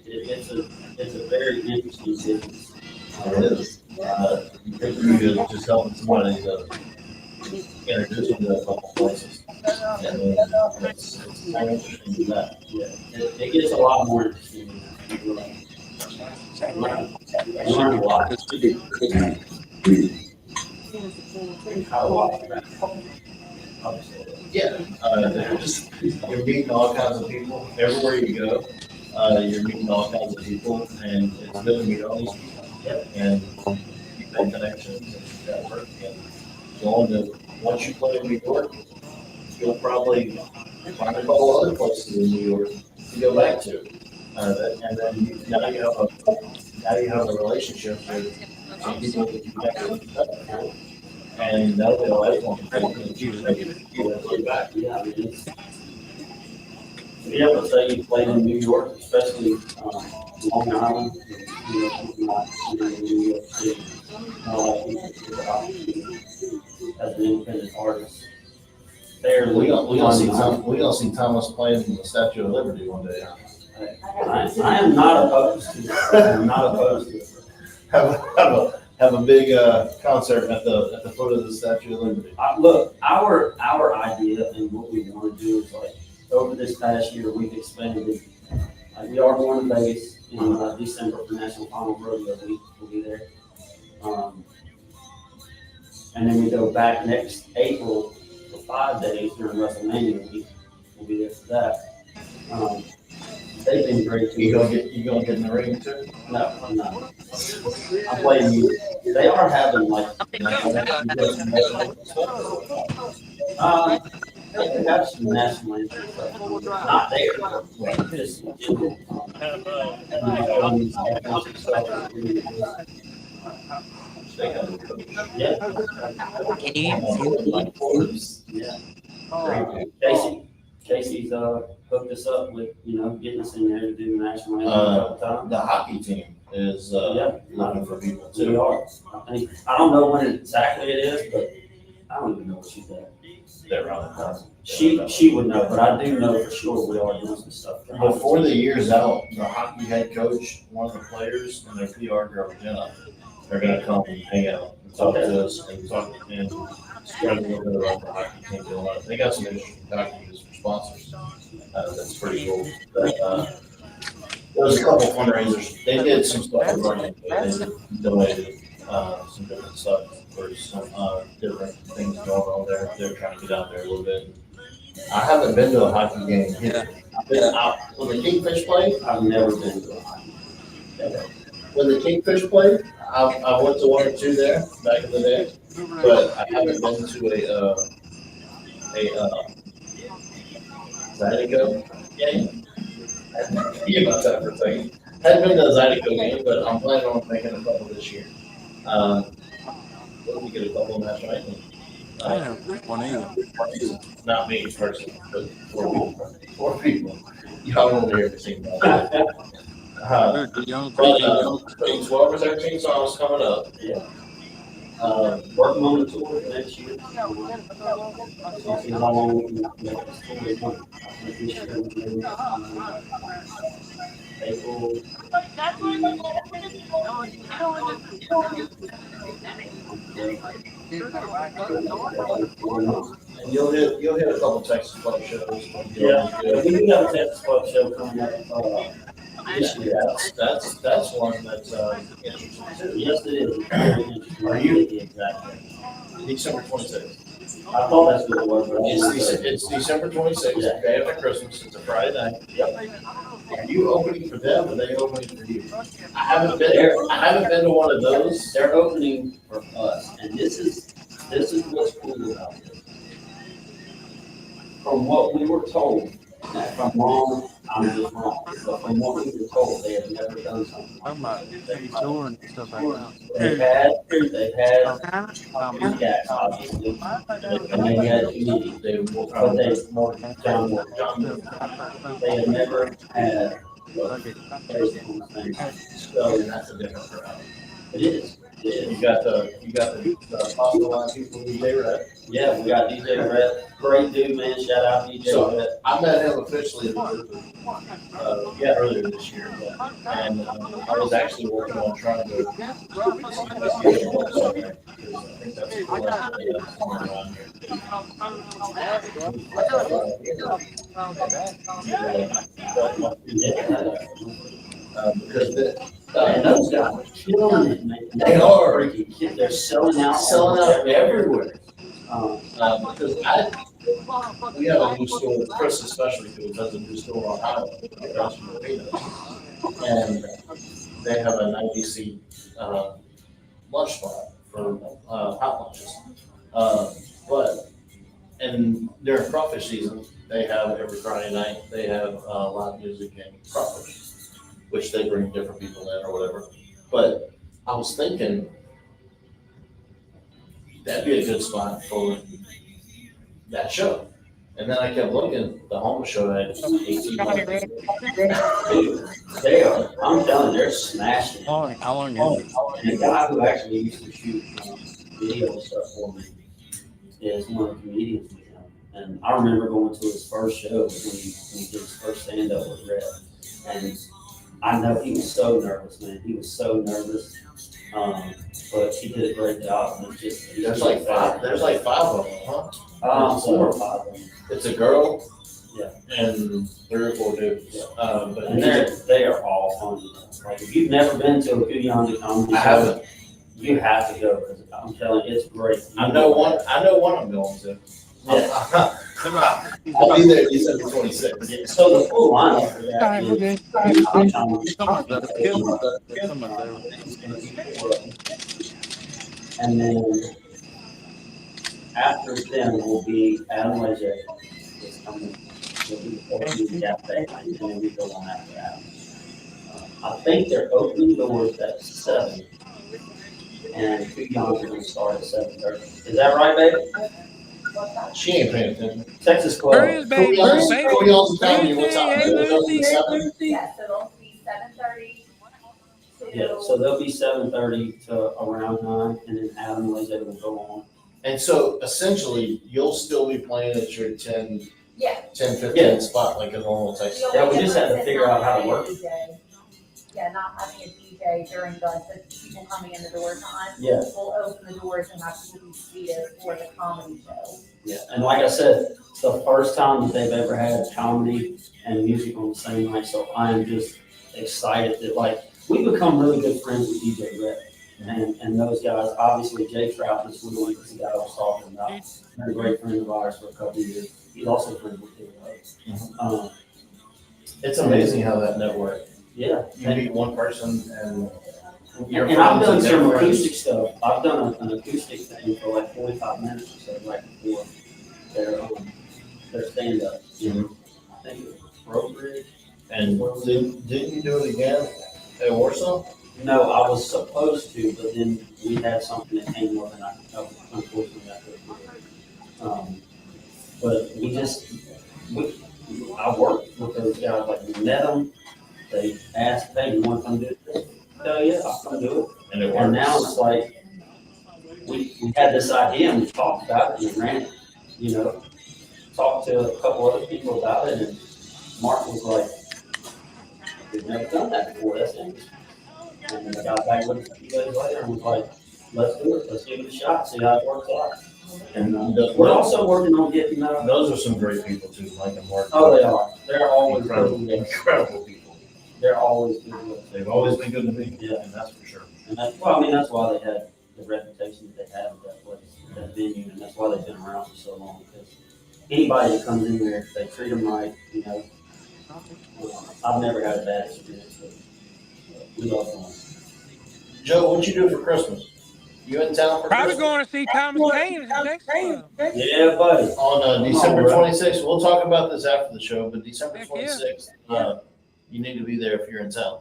It's a very interesting business. It is. You're just helping somebody to introduce them to a couple places. And it's more interesting than that. Yeah, it gets a lot more interesting. You learn a lot. How to watch that. Yeah, you're meeting all kinds of people everywhere you go. You're meeting all kinds of people, and it's good to meet all these people. And you baseball connections and network, and going to, once you play in New York, you'll probably find a couple other places in New York to go back to. And then now you have a relationship with some people that you have to, and that'll be a lifelong thing that you get back. Yeah, I mean, it's, to be able to say you played in New York, especially, Long Island, you know, something like, you know, New York City, as an independent artist. There, We gonna see Thomas playing in the Statue of Liberty one day. I am not opposed to it. I am not opposed to it. Have a big concert at the foot of the Statue of Liberty. Look, our idea and what we want to do is like, over this past year, we've expanded it. Like, we are going to Vegas in December for National Final Rodeo Week. We'll be there. And then we go back next April for 5 days during WrestleMania Week. We'll be there for that. They've been great too. You gonna get in the ring too? No, I'm not. I'm playing you. They are having like, they have some national interest, but not there. But just in general. Yeah. Yeah. Casey's hooked us up with, you know, getting us in there to do the national anthem a couple times. The hockey team is looking for people So we too. are. I don't know when exactly it is, but I don't even know what she's at. They're around the time. She would know, but I do know for sure we are doing some stuff. Before the year's out, the hockey head coach, one of the players, and their PR girl, Jenna, they're gonna come and hang out and talk to us and spread a little bit about the hockey team doing it. They got some interesting packages for sponsors. That's pretty cool. But, there was a couple fundraisers. They did some stuff for running. They donated some different stuff for some different things going on there. They're trying to get out there a little bit. I haven't been to a hockey game here. I've been out when the Kingfish played. I've never been to a hockey. When the Kingfish played, I went to one or two there back in the day, but I haven't been to a Zydeco game. I had no idea about that for a second. Hadn't been to a Zydeco game, but I'm planning on making a couple this year. Let me get a couple of national anthems. I don't know one either. Not me personally, but 4 people. 4 people. Y'all won't hear the same about that. The young But, people. 12 or 13 songs coming up. Yeah. Working on the tour for next year. I'll see how long we can make this tour work. I think we should do, April. And you'll hit a couple Texas Club shows. Yeah, we do have a Texas Club show coming up, this year. That's one that's interesting too. Yes, it is. Very interesting. Are you? Exactly. December 26th. I thought that's what it was, but I wasn't It's December 26th, Yeah. day after Christmas. It's a Friday night. Yep. Are you opening for them? Or are they opening for you? I haven't been there. I haven't been to one of those. They're opening for us, and this is what's cool about this. From what we were told, and if I'm wrong, I'm just wrong, but from what we were told, they have never done something like I'm about tour and stuff like that. They've had three cats, obviously, and they had community, They will but probably they, John, they have never had physical things. so that's a different crowd. It is. You got the Possible Line people, DJ Red. Yeah, we got DJ Red, great dude, man, shout out DJ So Red. I met him officially earlier this year, and I was actually working on trying to see if I could get him on something, because I think that's the last thing that's going around here. Because And those guys are killing it, man. They are. Freaking kill- They're selling out. everywhere. Um, Because we have a new store, Chris especially, who has a new store on Highway, across from Rapinos. And they have a 90-seat lunch spot for hot lunches. But and during crawfish season, they have every Friday night. They have live music and crawfish, which they bring different people in or whatever. But I was thinking that'd be a good spot for that show. And then I kept looking, the homeless show had 18 months. They are, I'm telling you, they're smashing. How long is it? And the guy who actually used to shoot video stuff for me is one of the comedians with him. And I remember going to his first show when he did his first stand-up with Red. And I know he was so nervous, man. He was so nervous. But he did a great job. And There's like five of them, huh? 4 or 5 of them. It's a girl. Yeah. And 3 or 4 dudes. Yeah. But And they are all funny. Like, if you've never been to a Kuyonda comedy I show, haven't. you have to go. Because I'm telling you, it's great. I know one I'm going to. Yeah. I'll be there December 26th. So the full lineup for that Alright, we're is and then after them will be Adam Leger is coming. Will be the cafe, and then we go on after that. I think they're opening doors at 7, and Kuyonda are going to start at 7:30. Is that right, baby? She ain't paying attention. Texas Where Club. is baby? Cody else tell me what's up. Yes, it'll be 7:30 to. Yeah, so they'll be 7:30 to around 9, and then Adam Leger will go on. And so essentially, you'll still be playing at your 10, Yeah. 15 Yeah. spot like a normal Texas. The Yeah, only we just had to difference is figure out not how to having work a it. DJ. Yeah, not having a DJ during the people coming in the door time. Yeah. We'll open the doors and have people be seated for the comedy show. Yeah, and like I said, it's the first time that they've ever had comedy and music on the same night, so I am just excited that, like, we become really good friends with DJ Red. And those guys, obviously, Jake Trout is one of the guy I was talking about. Been a great friend of ours for a couple of years. He's also friends with Dave. It's amazing how that network. Yeah. You meet one person and you're And I've friends done and some they're friends. acoustic stuff. I've done an acoustic thing for like 45 minutes or so right before their stand-up. I think it was Brokerage. And didn't you do it again at Warsaw? No, I was supposed to, but then we had something that came up and I unfortunately I couldn't. But I worked with those guys, like we met them. They asked, hey, you want to come do this? Hell yeah, I'll come do it. And it And worked. now it's like, we had this idea and we talked about it and ran it, talked to a couple other people about it, and Mark was like, we've never done that before, that's interesting. And then I got back with it a few days later and was like, let's do it, let's give it a shot, see how it works out. And we're also working on getting, Those are some great people too, Mike and Mark. oh, they are, they're always Incredible, good. incredible people. They're always good. They've always been good to me. Yeah. And that's for sure. And that's, well, I mean, that's why they had the reputation that they have at that place, that venue, and that's why they've been around for so long, because anybody that comes in there, they treat them right, I've never had a bad experience with it. We love them. Joe, what'd you do for Christmas? You in town for Probably Christmas? going to see Thomas Kane at the next club. Yeah, buddy. On December 26th, we'll talk about this after the show, but December Heck yeah. 26th, you need to be there if you're in town.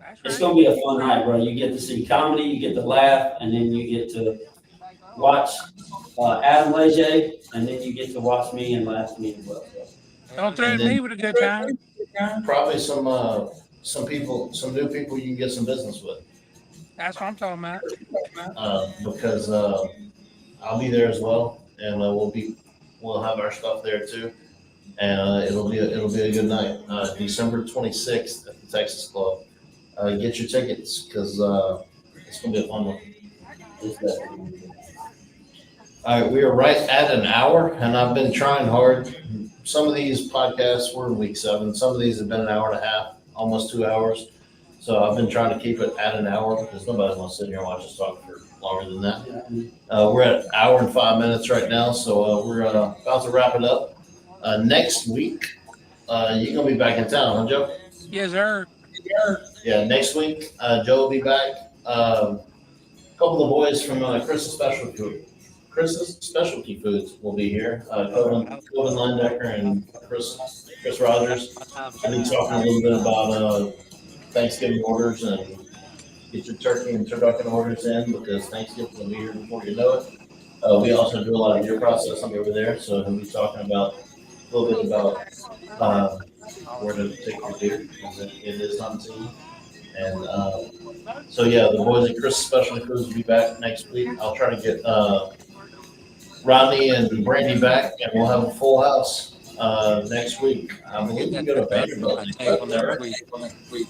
That's It's right. gonna be a fun night, bro. You get to see comedy, you get to laugh, and then you get to watch Adam Leger, and then you get to watch me and laugh at me as well. Don't threaten me with a good time. Probably some new people you can get some business with. That's what I'm talking about. Because I'll be there as well, and we'll have our stuff there too, and it'll be a good night. December 26th at the Texas Club. Get your tickets because it's gonna be a fun one. All right, we are right at an hour, and I've been trying hard. Some of these podcasts were in week 7. Some of these have been an hour and a half, almost 2 hours. So I've been trying to keep it at an hour because nobody wants to sit here and watch us talk for longer than that. We're at an hour and 5 minutes right now, so we're about to wrap it up. Next week, you're gonna be back in town, huh, Joe? Yes, sir. Yeah, next week, Joe will be back. couple of the boys from Chris's Specialty Foods will be here. Coven Linedecker and Chris Rogers. We'll be talking a little bit about Thanksgiving orders and get your turkey and turducken orders in because Thanksgiving will be here before you know it. We also do a lot of deer processing over there, so he'll be talking about a little bit about where to take your deer because it is hunting. And so yeah, the boys at Chris Specialty Foods will be back next week. I'll try to get Rodney and Brandy back, and we'll have a full house next week. I believe we go to Vanderbilt next week.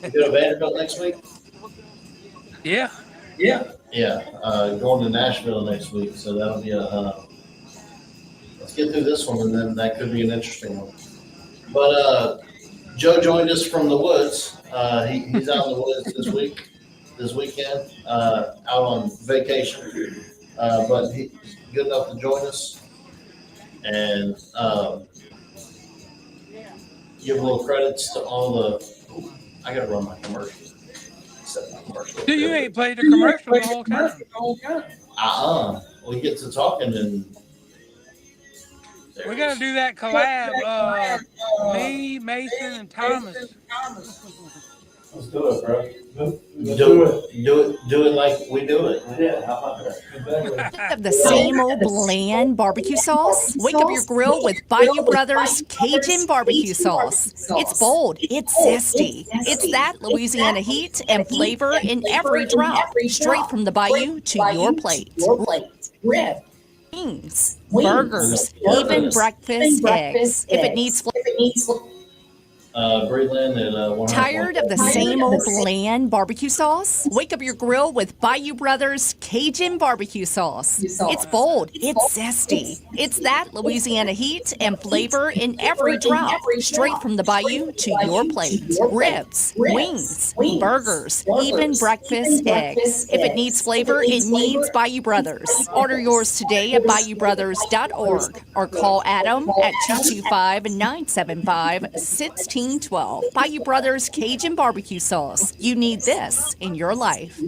You go to Vanderbilt next week? Yeah. Yeah, going to Nashville next week, so that'll be let's get through this one, and then that could be an interesting one. But Joe joined us from the woods. He's out in the woods this weekend, out on vacation. But he's good enough to join us and give a little credits to all the. I gotta run my commercial. Dude, you ain't played the commercial the whole time. We get to talking and. We're gonna do that collab. Me, Mason, and Thomas. Let's do it, bro. Do it like we do it. Yeah, how about that? Of the same old bland barbecue sauce? Wake up your grill with Bayou Brothers Cajun barbecue sauce. It's bold, it's zesty. It's that Louisiana heat and flavor in every drop, straight from the bayou to your plate. Rib. Wings, burgers, even breakfast eggs. If it needs Breland and Tired of the same old bland barbecue sauce? Wake up your grill with Bayou Brothers Cajun barbecue sauce. It's bold, it's zesty. It's that Louisiana heat and flavor in every drop, straight from the bayou to your plate. Ribs, wings, burgers, even breakfast eggs. If it needs flavor, it needs Bayou Brothers. Order yours today at BayouBrothers.org or call Adam at 225-975-1612. Bayou Brothers Cajun barbecue sauce. You need this in your life.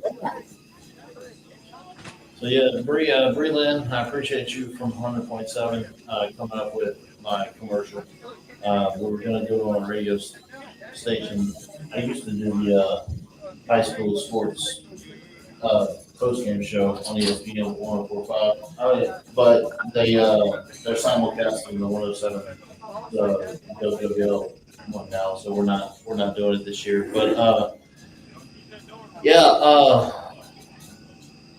So yeah, Breland, I appreciate you from 100.7 coming up with my commercial. We were gonna do it on a radio station. I used to do the high school sports post-game show on ESPN 104.5. Oh yeah, but they're simulcasting the 107 the WWL one now, so we're not doing it this year. But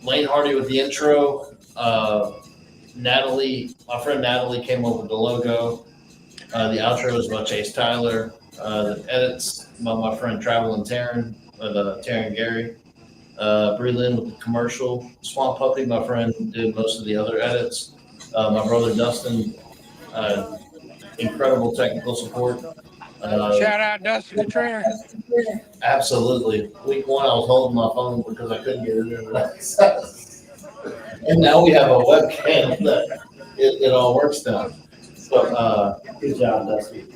Lane Hardy with the intro. Natalie, my friend Natalie came up with the logo. The outro is by Chase Tyler. The edits by my friend Traveling Taryn, Taryn Gary. Breland with the commercial. Swamp Puppy, my friend, did most of the other edits. My brother Dustin, incredible technical support. Shout out Dustin Contreras. Absolutely. Week one, I was holding my phone because I couldn't get it into that. And now we have a webcam that it all works now. So, Good job, Dusty.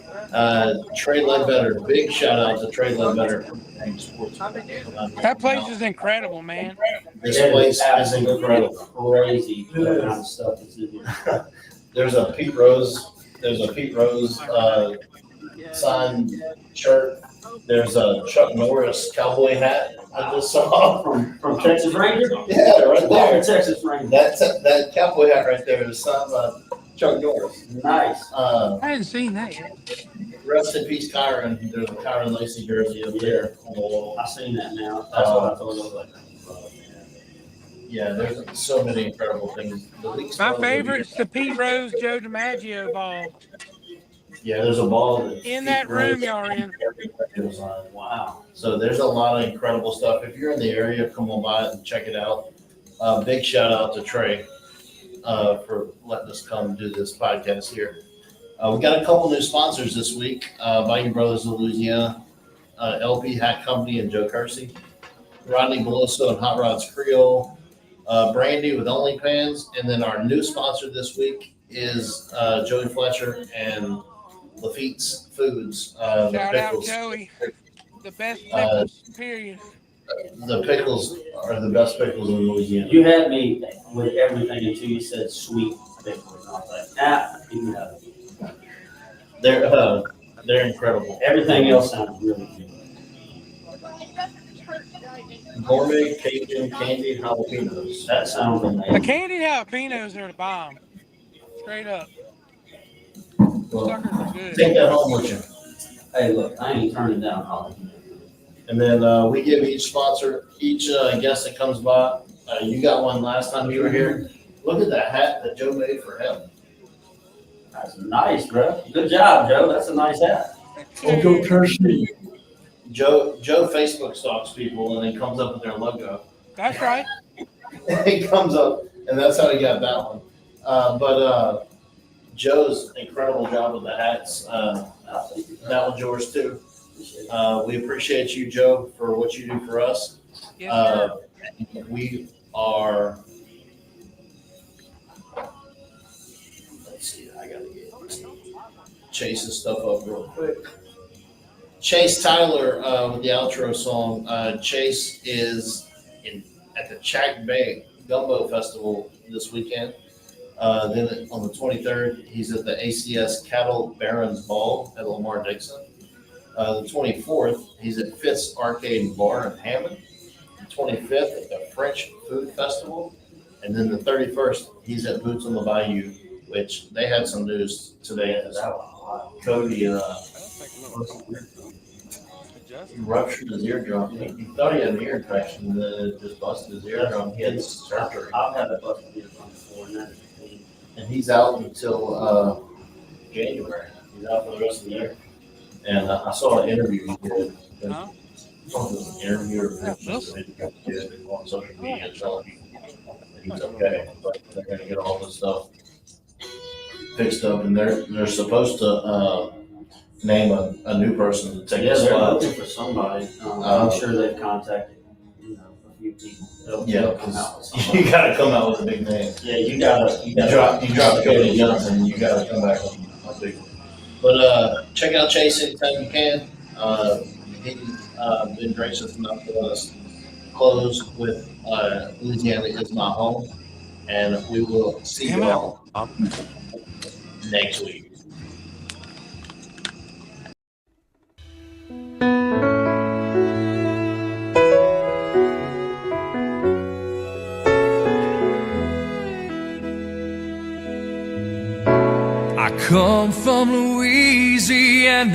Trey Ledbetter, big shout out to Trey Ledbetter. That place is incredible, man. This place is incredible. Crazy the kind of stuff that's in here. There's a Pete Rose signed shirt. There's a Chuck Norris cowboy hat I just saw From Texas Ranger? Yeah, right there. Texas Ranger. That cowboy hat right there is signed by Chuck Norris. Nice. I hadn't seen that yet. Rest in peace, Kyron. There's a Kyron Lacey jersey up there on the wall. I seen that now. That's what I thought it was like. Yeah, there's so many incredible things. The league's My fun. favorite's the Pete Rose Joe DiMaggio ball. Yeah, there's a ball that's In that room y'all are in. Wow. So there's a lot of incredible stuff. If you're in the area, come on by and check it out. Big shout out to Trey for letting us come do this podcast here. We got a couple new sponsors this week. Bayou Brothers of Louisiana, LP Hat Company and Joe Kersey, Rodney Beloso and Hot Rods Creole, Brandy with OnlyFans, and then our new sponsor this week is Joey Fletcher and Lafitte's Foods. Shout out Joey. The best pickles, period. the pickles are the best pickles in Louisiana. You had me with everything until you said sweet pickles. And I was like, you know, They're incredible. everything else sounds really good. Gourmet Cajun candied jalapenos. That sounds The amazing. candied jalapenos are the bomb. Straight up. Well, Suckers are good. take that home with you. Hey, look, I ain't turning down jalapeno. And then we give each sponsor, each guest that comes by. You got one last time you were here. Look at that hat that Joe made for him. That's nice, bro. Good job, Joe. That's a nice hat. Uncle Percy. Joe Facebook stalks people and then comes up with their logo. That's right. He comes up, and that's how he got that one. But Joe's incredible job with the hats. That one's yours too. We appreciate you, Joe, for what you do for us. Yes, sir. We are. Let's see. I gotta get Chase's stuff up real quick. Chase Tyler with the outro song. Chase is at the Chack Bay Gumbo Festival this weekend. Then on the 23rd, he's at the ACS Cattle Barons Ball at Lamar Dixon. The 24th, he's at Fifth's Arcade Bar in Hammond. The 25th at the French Food Festival. And then the 31st, he's at Boots on the Bayou, which they had some news today. Cody ruptured his eardrum. He thought he had an ear infection, and then it just busted his eardrum. He had surgery. I've had a busted eardrum before, and that's clean. And he's out until January. He's out for the rest of the year. And I saw an interview he did. Huh? An interview or on social media telling people that he's okay, but they're going to get all this stuff fixed up, and they're supposed to name a new person to take Yeah, his they're spot. looking for somebody. I'm sure they've contacted, a few people. Yeah, They'll come out with because somebody. you got to come out with a big name. Yeah, you gotta. You drop Cody Johnson, you got to come back with a big one. But check out Chase anytime you can. He's been gracious enough to let us close with Louisiana is my home, and we will see you all next week. I come from Louisiana,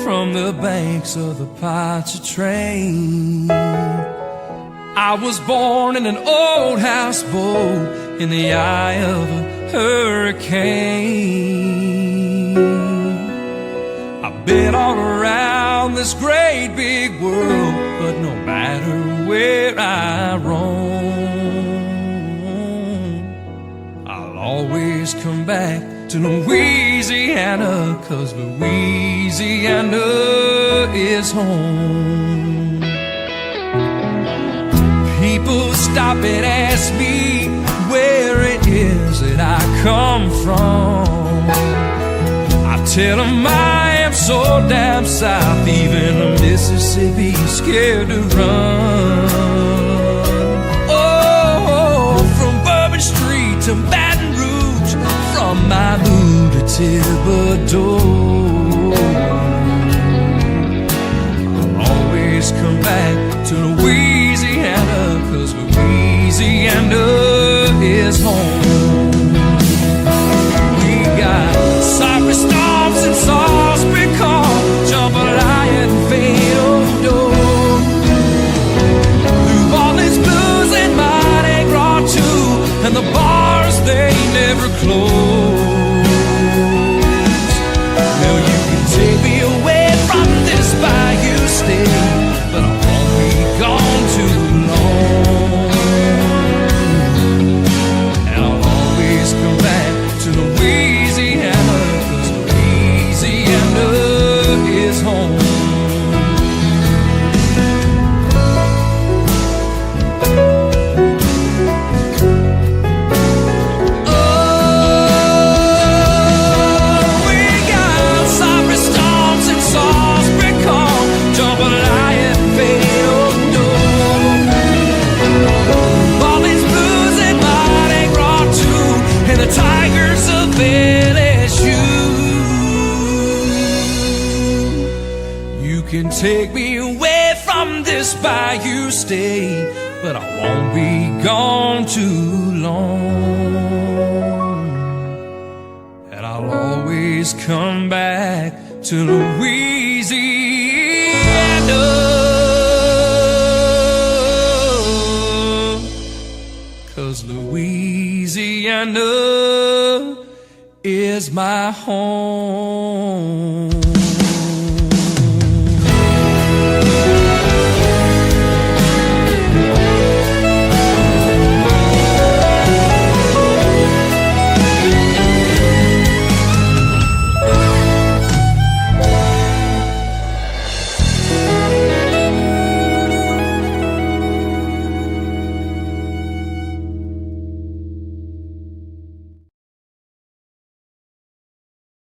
from the banks of the Pontchartrain. I was born in an old houseboat in the eye of a hurricane. I've been all around this great big world, but no matter where I roam, I'll always come back to Louisiana, 'cause Louisiana is home. People stop and ask me where it is that I come from. I tell them I am so down south, even the Mississippi's scared to run. Oh, from Bourbon Street to Baton Rouge, from Malibu to Thibodeau, I'll always come back to Louisiana, 'cause Louisiana is home. We got cypress storms and Salisbury corn, jambalaya and fado, New Orleans blues and Mardi Gras too, and the bars they never close. Now you can take me away from this bayou state, but I won't be gone too long. And I'll always come back to Louisiana, 'cause Louisiana is home. Oh, take me away from this bayou state, but I won't be gone too long. And I'll always come back to Louisiana, 'cause Louisiana is my home.